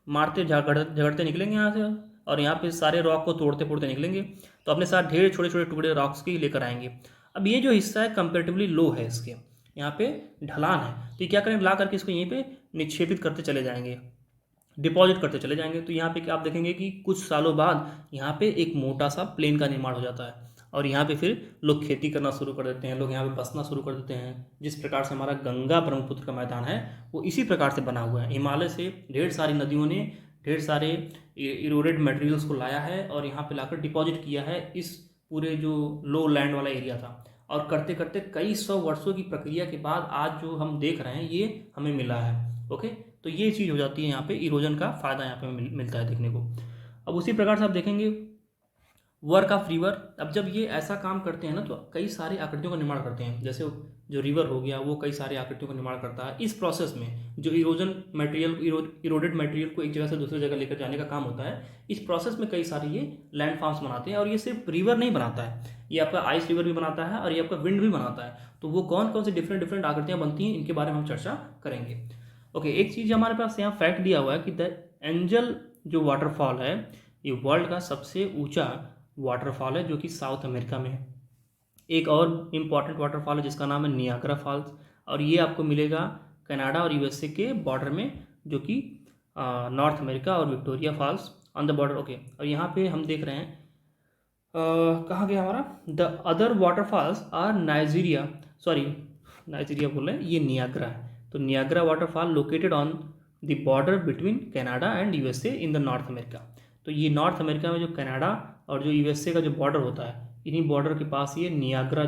Speaker 1: मारते झगड़ते निकलेंगे यहाँ से, और यहाँ पे सारे रॉक को तोड़ते फोड़ते निकलेंगे। तो अपने साथ ढेर छोटे छोटे टुकड़े रॉक्स के लेकर आएंगे। अब ये जो हिस्सा है कंपेरेटिवली लो है, इसके यहाँ पे ढलान है, तो ये क्या करेंगे, ला करके इसको यहीं पे निक्षेपित करते चले जाएंगे, डिपॉजिट करते चले जाएंगे। तो यहाँ पे क्या आप देखेंगे कि कुछ सालों बाद यहाँ पे एक मोटा सा प्लेन का निर्माण हो जाता है और यहाँ पे फिर लोग खेती करना शुरू कर देते हैं, लोग यहाँ पे बसना शुरू कर देते हैं। जिस प्रकार से हमारा गंगा ब्रह्मपुत्र का मैदान है वो इसी प्रकार से बना हुआ है। हिमालय से ढेर सारी नदियों ने ढेर सारे इरोडेड मटेरियल्स को लाया है और यहाँ पे लाकर डिपॉजिट किया है इस पूरे जो लो लैंड वाला एरिया था, और करते करते कई सौ वर्षों की प्रक्रिया के बाद आज जो हम देख रहे हैं ये हमें मिला है। ओके, तो ये चीज़ हो जाती है, यहाँ पे इरोजन का फ़ायदा यहाँ पे मिलता है देखने को। अब उसी प्रकार से आप देखेंगे वर्क ऑफ रिवर। अब जब ये ऐसा काम करते हैं ना तो कई सारी आकृतियों का निर्माण करते हैं, जैसे जो रिवर हो गया वो कई सारी आकृतियों का निर्माण करता है। इस प्रोसेस में जो इरोजन मटेरियल, इरोडेड मटेरियल को एक जगह से दूसरी जगह लेकर जाने का काम होता है, इस प्रोसेस में कई सारे ये लैंड फॉर्म्स बनाते हैं। और ये सिर्फ रिवर नहीं बनाता है, ये आपका आइस रिवर भी बनाता है और ये आपका विंड भी बनाता है। तो वो कौन कौन सी डिफरेंट डिफरेंट आकृतियाँ बनती हैं इनके बारे में हम चर्चा करेंगे। ओके, एक चीज़ हमारे पास यहाँ फैक्ट दिया हुआ है कि द एंजल जो वाटरफॉल है ये वर्ल्ड का सबसे ऊंचा वाटरफॉल है जो कि साउथ अमेरिका में है। एक और इम्पॉर्टेंट वाटरफॉल है जिसका नाम है नियाग्रा फॉल्स, और ये आपको मिलेगा कनाडा और यूएसए के बॉर्डर में, जो कि नॉर्थ अमेरिका, और Victoria falls on the border. Okay, और यहाँ पे हम देख रहे हैं कहाँ गया हमारा, the other waterfalls are Nigeria बोल रहे हैं, ये नियाग्रा है। तो Niagara waterfall located on the border between Canada and USA in the North America. तो ये नॉर्थ अमेरिका में जो कनाडा और जो यूएसए का जो बॉर्डर होता है, इन्हीं बॉर्डर के पास ये नियाग्रा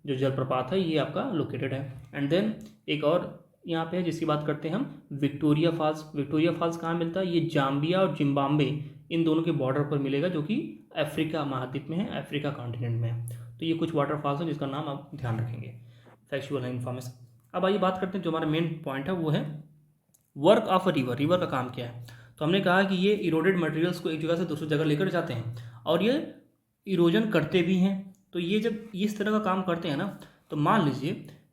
Speaker 1: जो जलप्रपात है ये आपका लोकेटेड है। एंड देन एक और यहाँ पे है जिसकी बात करते हैं हम, विक्टोरिया फॉल्स। विक्टोरिया फॉल्स कहाँ मिलता है, ये जाम्बिया और जिम्बाब्वे इन दोनों के बॉर्डर पर मिलेगा, जो कि अफ्रीका महाद्वीप में है, अफ्रीका कॉन्टिनेंट में है। तो ये कुछ वाटरफॉल्स हैं जिसका नाम आप ध्यान रखेंगे, फैक्चुअल है इन्फॉर्मेशन। अब आइए बात करते हैं, जो हमारा मेन पॉइंट है वो है work of a river. River का काम क्या है, तो हमने कहा कि ये इरोडेड मटेरियल्स को एक जगह से दूसरी जगह लेकर जाते हैं और ये इरोजन करते भी हैं। तो ये जब इस तरह का काम करते हैं ना, तो मान लीजिए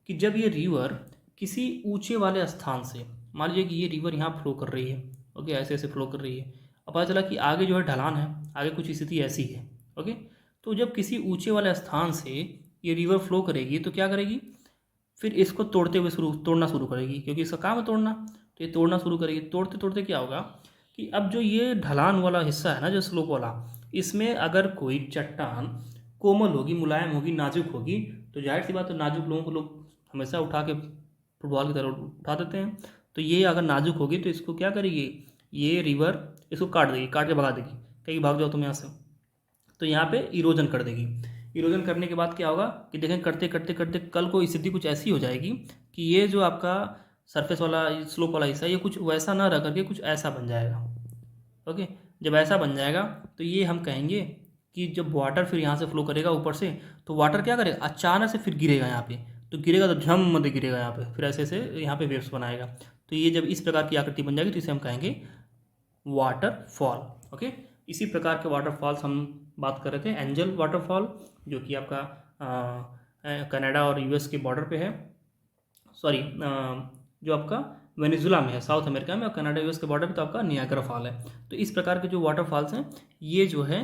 Speaker 1: कि जब ये रिवर किसी ऊंचे वाले स्थान से, मान लीजिए कि ये रिवर यहाँ फ्लो कर रही है, ओके, ऐसे ऐसे फ्लो कर रही है, अब पता चला कि आगे जो है ढलान है, आगे कुछ स्थिति ऐसी है, ओके। तो जब किसी ऊंचे वाले स्थान से ये रिवर फ्लो करेगी तो क्या करेगी, फिर इसको तोड़ना शुरू करेगी, क्योंकि इसका काम है तोड़ना। तो ये तोड़ना शुरू करेगी, तोड़ते तोड़ते क्या होगा कि अब जो ये ढलान वाला हिस्सा है ना, जो स्लोप वाला, इसमें अगर कोई चट्टान कोमल होगी, मुलायम होगी, नाजुक होगी, तो जाहिर सी बात है नाजुक लोगों को लोग हमेशा उठा के फुटबॉल की तरह उठा देते हैं। तो ये अगर नाजुक होगी तो इसको क्या करेगी, ये रिवर इसको काट देगी, काट के भगा देगी, कहीं भाग जाओ तुम यहाँ से। तो यहाँ पे इरोजन कर देगी। इरोजन करने के बाद क्या होगा कि देखें, करते करते करते कल को स्थिति कुछ ऐसी हो जाएगी कि ये जो आपका सरफेस वाला स्लोप वाला हिस्सा, ये कुछ वैसा ना रह करके कुछ ऐसा बन जाएगा। ओके, जब ऐसा बन जाएगा तो ये हम कहेंगे कि जब वाटर फिर यहाँ से फ्लो करेगा ऊपर से, तो वाटर क्या करेगा, अचानक से फिर गिरेगा यहाँ पे, तो गिरेगा तो झम दे गिरेगा यहाँ पे, फिर ऐसे ऐसे यहाँ पे वेव्स बनाएगा। तो ये जब इस प्रकार की आकृति बन जाएगी तो इसे हम कहेंगे वाटरफॉल। ओके, इसी प्रकार के वाटरफॉल्स हम बात कर रहे थे। एंजल वाटरफॉल जो कि आपका कनाडा और यूएस के बॉर्डर पे है, सॉरी जो आपका वेनेजुला में है, साउथ अमेरिका में, और कनाडा यूएस के बॉर्डर पे तो आपका नियाग्रा फॉल है। तो इस प्रकार के जो वाटरफॉल्स हैं ये जो है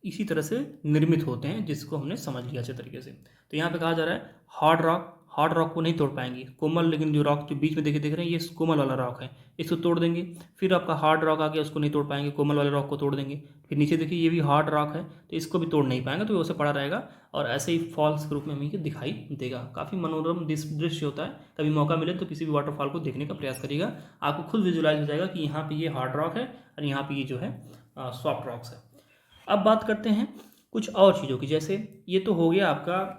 Speaker 1: इसी तरह से निर्मित होते हैं, जिसको हमने समझ लिया अच्छे तरीके से। तो यहाँ पे कहा जा रहा है हार्ड रॉक को नहीं तोड़ पाएंगे, कोमल, लेकिन जो रॉक जो बीच में देख रहे हैं ये कोमल वाला रॉक है, इसको तोड़ देंगे। फिर आपका हार्ड रॉक आ गया, उसको नहीं तोड़ पाएंगे, कोमल वाले रॉक को तोड़ देंगे। फिर नीचे देखिए ये भी हार्ड रॉक है, तो इसको भी तोड़ नहीं पाएंगे, तो वैसे पड़ा रहेगा और ऐसे ही फॉल्स के रूप में हमें ये दिखाई देगा। काफ़ी मनोरम दृश्य होता है। कभी मौका मिले तो किसी भी वाटरफॉल को देखने का प्रयास करिएगा, आपको खुद विजुलाइज हो जाएगा कि यहाँ पे ये हार्ड रॉक है और यहाँ पे ये जो है सॉफ्ट रॉक्स है। अब बात करते हैं कुछ और चीज़ों की, जैसे ये तो हो गया आपका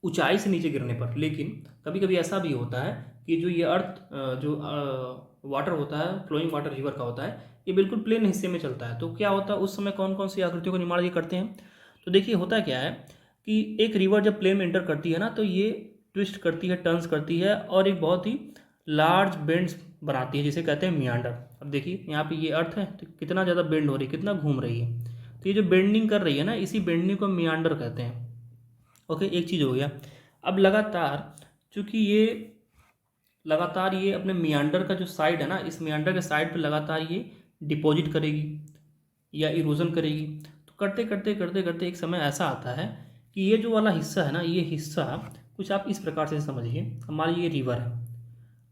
Speaker 1: ऊंचाई से नीचे गिरने पर, लेकिन कभी कभी ऐसा भी होता है कि जो ये अर्थ जो वाटर होता है, फ्लोइंग वाटर रिवर का होता है, ये बिल्कुल प्लेन हिस्से में चलता है। तो क्या होता है उस समय कौन कौन सी आकृतियों का निर्माण ये करते हैं, तो देखिए होता क्या है कि एक रिवर जब प्लेन में एंटर करती है ना, तो ये ट्विस्ट करती है, टर्न्स करती है और एक बहुत ही लार्ज बेंड्स बनाती है, जिसे कहते हैं मियांडर। अब देखिए यहाँ पे ये अर्थ है तो कितना ज़्यादा बेंड हो रही है, कितना घूम रही है, तो ये जो बेंडिंग कर रही है ना, इसी बेंडिंग को मियांडर कहते हैं। ओके, एक चीज़ हो गया। अब लगातार चूँकि ये अपने मियांडर का जो साइड है ना, इस मियांडर के साइड पे लगातार ये डिपॉजिट करेगी या इरोजन करेगी। तो करते करते करते करते एक समय ऐसा आता है कि ये जो वाला हिस्सा है ना, ये हिस्सा कुछ आप इस प्रकार से समझिए। हमारी ये रिवर है,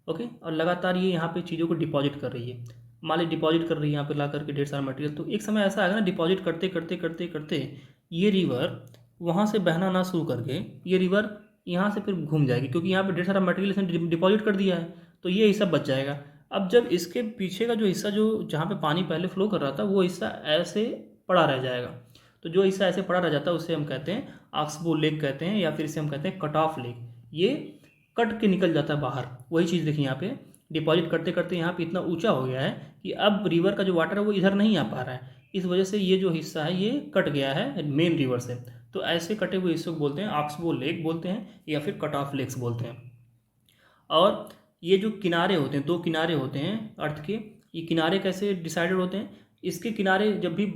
Speaker 1: ओके, और लगातार ये यहाँ पे चीज़ों को डिपॉजिट कर रही है। मान ली डिपॉजिट कर रही है यहाँ पे ला करके ढेर सारा मटेरियल, तो एक समय ऐसा आएगा ना, डिपॉजिट करते करते करते करते ये रिवर वहाँ से बहना ना शुरू करके ये रिवर यहाँ से फिर घूम जाएगी, क्योंकि यहाँ पे ढेर सारा मटेरियल इसने डिपॉजिट कर दिया है, तो ये हिस्सा बच जाएगा। अब जब इसके पीछे का जो हिस्सा, जो जहाँ पे पानी पहले फ्लो कर रहा था, वो हिस्सा ऐसे पड़ा रह जाएगा। तो जो हिस्सा ऐसे पड़ा रह जाता है उसे हम कहते हैं ऑक्सबो लेक कहते हैं, या फिर इसे हम कहते हैं कट ऑफ लेक। ये कट के निकल जाता है बाहर। वही चीज़ देखिए यहाँ पे डिपॉजिट करते करते यहाँ पे इतना ऊंचा हो गया है कि अब रिवर का जो वाटर है वो इधर नहीं आ पा रहा है। इस वजह से ये जो हिस्सा है ये कट गया है मेन रिवर से। तो ऐसे कटे हुए हिस्से को बोलते हैं ऑक्सबो लेक बोलते हैं, या फिर कट ऑफ लेक्स बोलते हैं। और ये जो किनारे होते हैं, दो किनारे होते हैं अर्थ के, ये किनारे कैसे डिसाइडेड होते हैं? इसके किनारे जब भी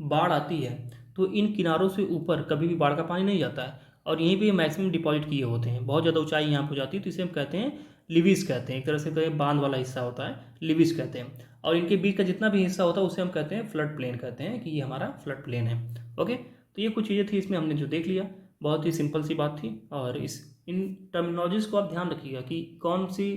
Speaker 1: बाढ़ आती है तो इन किनारों से ऊपर कभी भी बाढ़ का पानी नहीं जाता है, और यहीं पे मैक्सिमम डिपॉजिट किए होते हैं। बहुत ज़्यादा ऊंचाई यहाँ पर हो जाती है, तो इसे हम कहते हैं लिविस कहते हैं। एक तरह से कहें बांध वाला हिस्सा होता है, लिविस कहते हैं। और इनके बीच का जितना भी हिस्सा होता है उसे हम कहते हैं फ्लड प्लेन कहते हैं, कि ये हमारा फ्लड प्लेन है। ओके, तो ये कुछ चीज़ें थी इसमें हमने जो देख लिया, बहुत ही सिंपल सी बात थी। और इन टर्मिनोलॉजीज को आप ध्यान रखिएगा कि कौन सी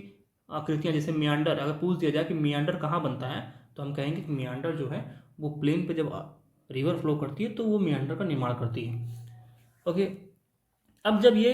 Speaker 1: आकृतियाँ, जैसे मियांडर, अगर पूछ दिया जाए कि मियांडर कहाँ बनता है, तो हम कहेंगे कि मियांडर जो है वो प्लेन पे जब रिवर फ्लो करती है तो वो मियांडर का निर्माण करती है। ओके, अब जब ये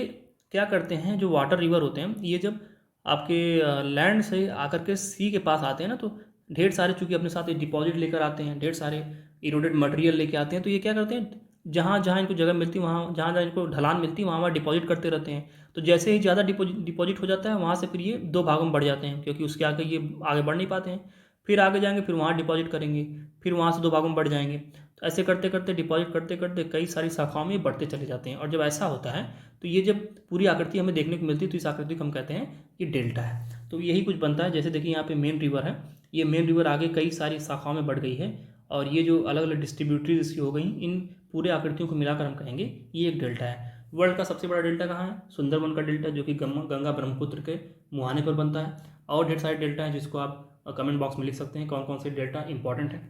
Speaker 1: क्या करते हैं, जो वाटर रिवर होते हैं, ये जब आपके लैंड से आकर के सी के पास आते हैं ना, तो ढेर सारे, चूंकि अपने साथ ये डिपॉजिट लेकर आते हैं, ढेर सारे इरोडेड मटेरियल लेके आते हैं, तो ये क्या करते हैं, जहाँ जहाँ इनको जगह मिलती है, वहाँ जहाँ जहाँ इनको ढलान मिलती है, वहाँ वहाँ डिपॉजिट करते रहते हैं। तो जैसे ही ज़्यादा डिपॉजिट हो जाता है, वहाँ से फिर ये दो भागों में बढ़ जाते हैं, क्योंकि उसके आगे ये आगे बढ़ नहीं पाते हैं। फिर आगे जाएंगे, फिर वहाँ डिपॉजिट करेंगे, फिर वहाँ से दो भागों में बढ़ जाएंगे। तो ऐसे करते करते डिपॉजिट करते करते कई सारी शाखाओं में बढ़ते चले जाते हैं। और जब ऐसा होता है तो ये जब पूरी आकृति हमें देखने को मिलती है, तो इस आकृति को हम कहते हैं ये डेल्टा है। तो यही कुछ बनता है। जैसे देखिए यहाँ पे मेन रिवर है, ये मेन रिवर आगे कई सारी शाखाओं में बढ़ गई है, और ये जो अलग अलग डिस्ट्रीब्यूटरीज इसकी हो गई, इन पूरे आकृतियों को मिलाकर हम कहेंगे ये एक डेल्टा है। वर्ल्ड का सबसे बड़ा डेल्टा कहाँ है? सुंदरबन का डेल्टा, जो कि गंगा ब्रह्मपुत्र के मुहाने पर बनता है। और ढेर सारे डेल्टा हैं जिसको आप कमेंट बॉक्स में लिख सकते हैं कौन कौन से डेल्टा इंपॉर्टेंट है।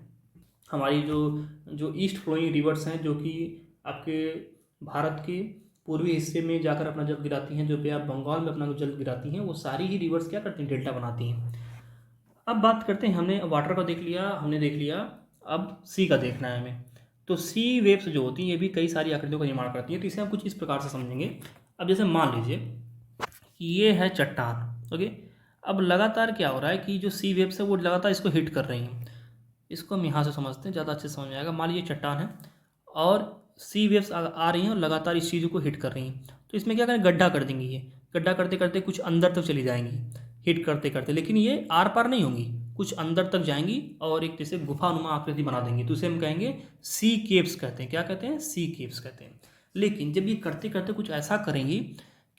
Speaker 1: हमारी जो ईस्ट फ्लोइंग रिवर्स हैं, जो कि आपके भारत के पूर्वी हिस्से में जाकर अपना जल गिराती हैं, जो बे ऑफ बंगाल में अपना जल गिराती हैं, वो सारी ही रिवर्स क्या करती हैं, डेल्टा बनाती हैं। अब बात करते हैं, हमने वाटर का देख लिया, हमने देख लिया, अब सी का देखना है हमें। तो सी वेव्स जो होती हैं ये भी कई सारी आकृतियों का निर्माण करती हैं। तो इसे हम कुछ इस प्रकार से समझेंगे। अब जैसे मान लीजिए कि ये है चट्टान, ओके। अब लगातार क्या हो रहा है कि जो सी वेव्स है वो लगातार इसको हिट कर रही हैं। इसको हम यहाँ से समझते हैं, ज़्यादा अच्छे से समझ में आएगा। मान लीजिए चट्टान है और सी वेव्स आ रही हैं और लगातार इस चीज़ को हिट कर रही हैं, तो इसमें क्या करें, गड्ढा कर देंगे। ये गड्ढा करते करते कुछ अंदर तक चली जाएंगी हिट करते करते, लेकिन ये आर पार नहीं होंगी, कुछ अंदर तक जाएंगी और एक जैसे गुफानुमा आकृति बना देंगी। तो इसे हम कहेंगे सी केव्स कहते हैं। क्या कहते हैं? सी केव्स कहते हैं। लेकिन जब ये करते करते कुछ ऐसा करेंगी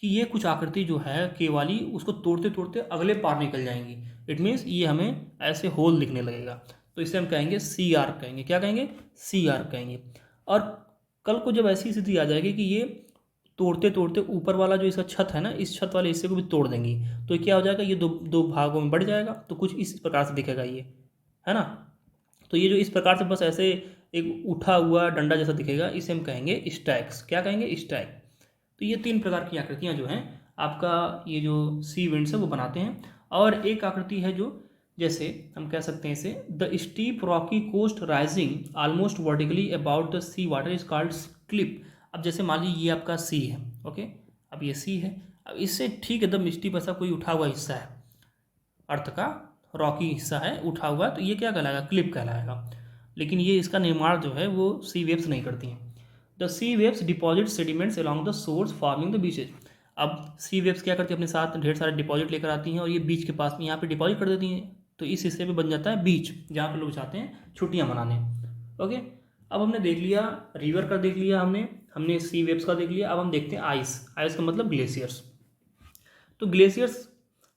Speaker 1: कि ये कुछ आकृति जो है के वाली, उसको तोड़ते तोड़ते अगले पार निकल जाएंगी। इट मीन्स ये हमें ऐसे होल दिखने लगेगा, तो इसे हम कहेंगे सी आर कहेंगे। क्या कहेंगे? सी आर कहेंगे। और कल को जब ऐसी स्थिति आ जाएगी कि ये तोड़ते तोड़ते ऊपर वाला जो इसका छत है ना, इस छत वाले हिस्से को भी तोड़ देंगी, तो क्या हो जाएगा, ये दो दो भागों में बढ़ जाएगा। तो कुछ इस प्रकार से दिखेगा ये, है ना। तो ये जो इस प्रकार से बस ऐसे एक उठा हुआ डंडा जैसा दिखेगा, इसे हम कहेंगे स्टैक्स। क्या कहेंगे? स्टैक। तो ये तीन प्रकार की आकृतियाँ जो हैं आपका ये जो सी विंड्स है वो बनाते हैं। और एक आकृति है जो, जैसे हम कह सकते हैं इसे, the steep rocky coast rising almost vertically about the sea water is called cliff. अब जैसे मान लीजिए ये आपका सी है, ओके। अब ये सी है, अब इससे ठीक एकदम स्टीप ऐसा कोई उठा हुआ हिस्सा है, अर्थ का रॉकी हिस्सा है उठा हुआ, तो ये क्या कहलाएगा? क्लिप कहलाएगा। लेकिन ये इसका निर्माण जो है वो सी वेव्स नहीं करती हैं। The sea waves deposit sediments along the shore forming the beaches. अब सी वेव्स क्या करती है, अपने साथ ढेर सारे डिपॉजिट लेकर आती हैं और ये बीच के पास में यहाँ पे डिपॉजिट कर देती हैं, तो इस हिस्से पे बन जाता है बीच, जहाँ पे लोग जाते हैं छुट्टियाँ मनाने। ओके, अब हमने देख लिया रिवर का, देख लिया हमने सी वेव्स का देख लिया। अब हम देखते हैं आइस। आइस का मतलब ग्लेशियर्स। तो glaciers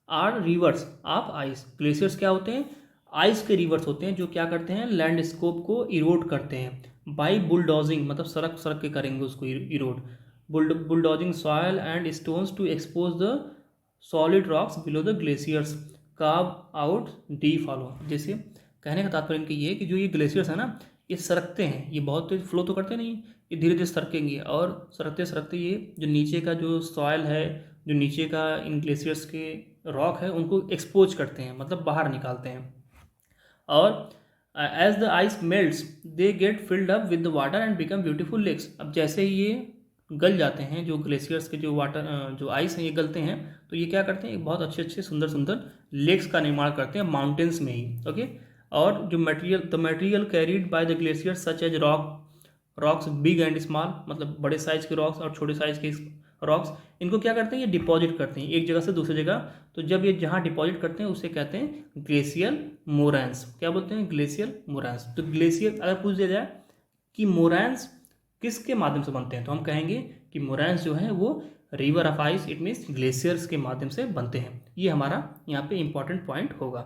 Speaker 1: are rivers of ice. Glaciers क्या होते हैं? आइस के रिवर्स होते हैं, जो क्या करते हैं, लैंडस्केप को इरोड करते हैं बाई बुलडोजिंग, मतलब सड़क सड़क के करेंगे उसको erode, bulldozing soil and stones to expose the solid rocks below the glaciers carve out the hollow. जैसे कहने का तात्पर्य इनकी ये है कि जो ये ग्लेशियर्स है ना, ये सरकते हैं, ये बहुत तेज फ्लो तो करते नहीं, ये धीरे धीरे सरकेंगे और सरकते सरकते ये जो नीचे का जो सॉइल है, जो नीचे का इन ग्लेशियर्स के रॉक है, उनको एक्सपोज करते हैं, मतलब बाहर निकालते हैं। और as the ice melts they get filled up with the water and become beautiful lakes. अब जैसे ही ये गल जाते हैं, जो ग्लेशियर्स के जो वाटर जो आइस हैं ये गलते हैं, तो ये क्या करते हैं, एक बहुत अच्छे अच्छे सुंदर सुंदर लेक्स का निर्माण करते हैं माउंटेन्स में ही। ओके, और जो material carried by the glacier such as rocks big and small, मतलब बड़े साइज के रॉक्स और छोटे साइज के रॉक्स, इनको क्या करते हैं, ये डिपॉजिट करते हैं एक जगह से दूसरी जगह। तो जब ये जहाँ डिपॉजिट करते हैं उसे कहते हैं ग्लेशियल मोरैंस। क्या बोलते हैं, ग्लेशियल मोरैंस। तो ग्लेशियर अगर पूछ दिया जाए कि मोरैंस किसके माध्यम से बनते हैं, तो हम कहेंगे कि मोरैंस जो है वो river of ice, it means glaciers के माध्यम से बनते हैं। ये हमारा यहाँ पे इंपॉर्टेंट पॉइंट होगा।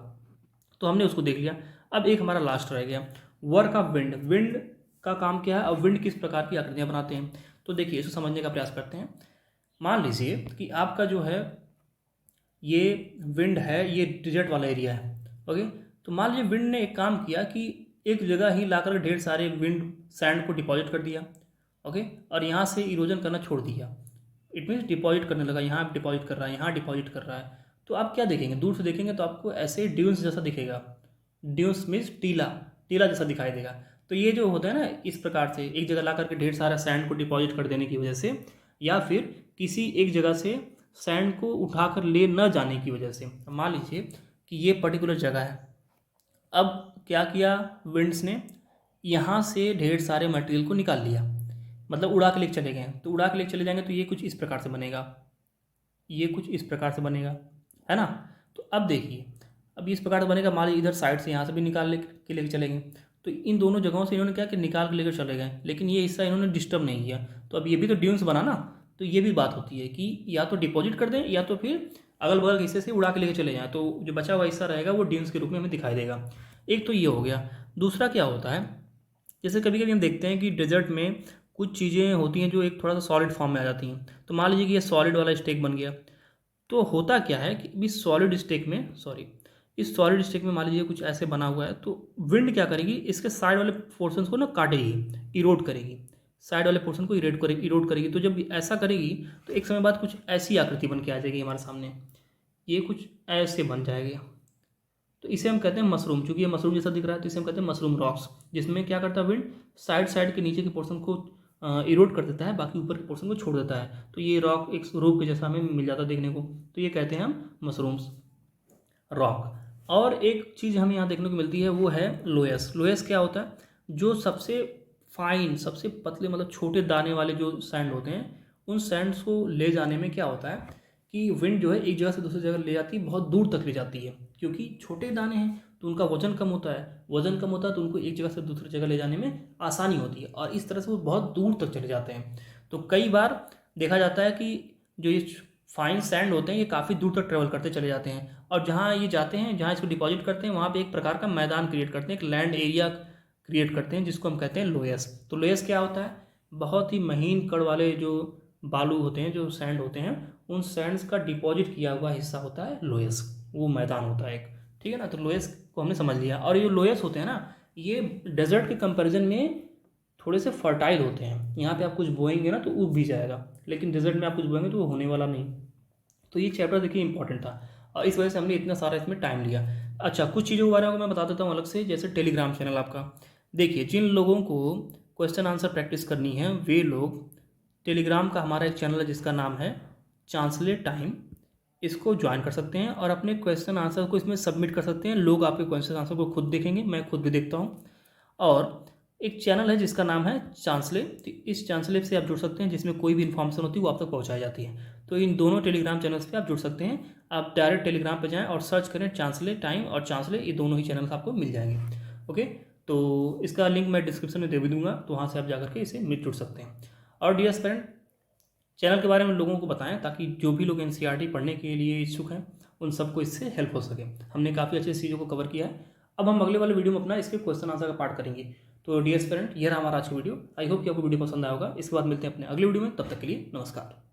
Speaker 1: तो हमने उसको देख लिया। अब एक हमारा लास्ट रह गया, वर्क ऑफ विंड। विंड का काम क्या है और विंड किस प्रकार की आकृतियाँ बनाते हैं। तो देखिए इसको समझने का प्रयास करते हैं। मान लीजिए कि आपका जो है ये विंड है, ये डिजर्ट वाला एरिया है। ओके, तो मान लीजिए विंड ने एक काम किया कि एक जगह ही लाकर ढेर सारे विंड सैंड को डिपॉजिट कर दिया। ओके, और यहाँ से इरोजन करना छोड़ दिया। इट मीन्स डिपॉजिट करने लगा, यहाँ डिपॉजिट कर रहा है, यहाँ डिपॉजिट कर रहा है। तो आप क्या देखेंगे, दूर से देखेंगे तो आपको ऐसे ड्यून्स जैसा दिखेगा। ड्यून्स मीन्स टीला, टीला जैसा दिखाई देगा। तो ये जो होता है ना, इस प्रकार से एक जगह ला करके ढेर सारा सैंड को डिपॉजिट कर देने की वजह से, या फिर किसी एक जगह से सैंड को उठाकर ले न जाने की वजह से। मान लीजिए कि ये पर्टिकुलर जगह है। अब क्या किया विंड्स ने, यहाँ से ढेर सारे मटेरियल को निकाल लिया, मतलब उड़ा के लेके चले गए। तो उड़ा के लेके चले जाएंगे तो ये कुछ इस प्रकार से बनेगा, ये कुछ इस प्रकार से बनेगा, है ना। तो अब देखिए, अब इस प्रकार से बनेगा। मान लीजिए इधर साइड से यहाँ से भी निकाल के लेके चले गए, तो इन दोनों जगहों से इन्होंने क्या कि निकाल के लेकर चले गए, लेकिन ये हिस्सा इन्होंने डिस्टर्ब नहीं किया। तो अब ये भी तो ड्यून्स बना ना। तो ये भी बात होती है कि या तो डिपॉजिट कर दें या तो फिर अगल बगल हिस्से से उड़ा के लेके चले जाएँ, तो जो बचा हुआ हिस्सा रहेगा वो ड्यून्स के रूप में हमें दिखाई देगा। एक तो ये हो गया। दूसरा क्या होता है, जैसे कभी कभी हम देखते हैं कि डेजर्ट में कुछ चीज़ें होती हैं जो एक थोड़ा सा सॉलिड फॉर्म में आ जाती हैं। तो मान लीजिए कि ये सॉलिड वाला स्टेक बन गया। तो होता क्या है कि इस सॉलिड स्टेक में मान लीजिए कुछ ऐसे बना हुआ है, तो विंड क्या करेगी, इसके साइड वाले पोर्शंस को ना काटेगी, इरोड करेगी, साइड वाले पोर्शन को इरोड करेगी। तो जब ऐसा करेगी तो एक समय बाद कुछ ऐसी आकृति बन के आ जाएगी हमारे सामने, ये कुछ ऐसे बन जाएगी। तो इसे हम कहते हैं मशरूम। चूंकि ये मशरूम जैसा दिख रहा है तो इसे हम कहते हैं मशरूम रॉक्स, जिसमें क्या करता है विंड साइड के नीचे के पोर्शन को इरोड कर देता है, बाकी ऊपर के पोर्शन को छोड़ देता है। तो ये रॉक एक रूप के जैसा हमें मिल जाता है देखने को। तो ये कहते हैं हम मशरूम्स रॉक। और एक चीज़ हमें यहाँ देखने को मिलती है वो है लोयस। लोयस क्या होता है, जो सबसे फाइन, सबसे पतले, मतलब छोटे दाने वाले जो सैंड होते हैं, उन सैंड्स को ले जाने में क्या होता है कि विंड जो है एक जगह से दूसरी जगह ले जाती है, बहुत दूर तक ले जाती है। क्योंकि छोटे दाने हैं तो उनका वजन कम होता है, वजन कम होता है तो उनको एक जगह से दूसरी जगह ले जाने में आसानी होती है, और इस तरह से वो बहुत दूर तक चले जाते हैं। तो कई बार देखा जाता है कि जो ये फाइन सैंड होते हैं ये काफ़ी दूर तक ट्रेवल करते चले जाते हैं, और जहाँ ये जाते हैं, जहाँ इसको डिपॉजिट करते हैं, वहाँ पे एक प्रकार का मैदान क्रिएट करते हैं, एक लैंड एरिया क्रिएट करते हैं, जिसको हम कहते हैं लोयस। तो लोयस क्या होता है, बहुत ही महीन कण वाले जो बालू होते हैं, जो सैंड होते हैं, उन सैंड्स का डिपॉजिट किया हुआ हिस्सा होता है लोयस, वो मैदान होता है एक। ठीक है ना। तो लोयस को हमने समझ लिया। और ये लोयस होते हैं ना, ये डेजर्ट के कंपैरिजन में थोड़े से फर्टाइल होते हैं। यहाँ पे आप कुछ बोएंगे ना तो उग भी जाएगा, लेकिन डेजर्ट में आप कुछ बोएंगे तो वो होने वाला नहीं। तो ये चैप्टर देखिए इंपॉर्टेंट था, और इस वजह से हमने इतना सारा इसमें टाइम लिया। अच्छा, कुछ चीज़ों के बारे में मैं बता देता हूँ अलग से। जैसे टेलीग्राम चैनल आपका, देखिए जिन लोगों को क्वेश्चन आंसर प्रैक्टिस करनी है वे लोग टेलीग्राम का हमारा एक चैनल है जिसका नाम है चांसलेट टाइम, इसको ज्वाइन कर सकते हैं और अपने क्वेश्चन आंसर को इसमें सबमिट कर सकते हैं। लोग आपके क्वेश्चन आंसर को खुद देखेंगे, मैं खुद भी देखता हूँ। और एक चैनल है जिसका नाम है चांसलेट, तो इस चांसलेट से आप जुड़ सकते हैं, जिसमें कोई भी इन्फॉर्मेशन होती है वो आप तक पहुँचाई जाती है। तो इन दोनों टेलीग्राम चैनल्स पे आप जुड़ सकते हैं। आप डायरेक्ट टेलीग्राम पे जाएं और सर्च करें चांसलेट टाइम और चांसलेट, ये दोनों ही चैनल्स आपको मिल जाएंगे। ओके, तो इसका लिंक मैं डिस्क्रिप्शन में दे भी दूंगा, तो वहाँ से आप जाकर के इसे जुड़ सकते हैं। और डियर फ्रेंड, चैनल के बारे में लोगों को बताएं ताकि जो भी लोग एनसीईआरटी पढ़ने के लिए इच्छुक हैं उन सबको इससे हेल्प हो सके। हमने काफ़ी अच्छी चीज़ों को कवर किया है। अब हम अगले वाले वीडियो में अपना इसके क्वेश्चन आंसर का पार्ट करेंगे। तो डियर फ्रेंड, ये रहा हमारा आज का वीडियो। आई होप कि आपको वीडियो पसंद आया होगा। इसके बाद मिलते हैं अपने अगले वीडियो में, तब तक के लिए नमस्कार।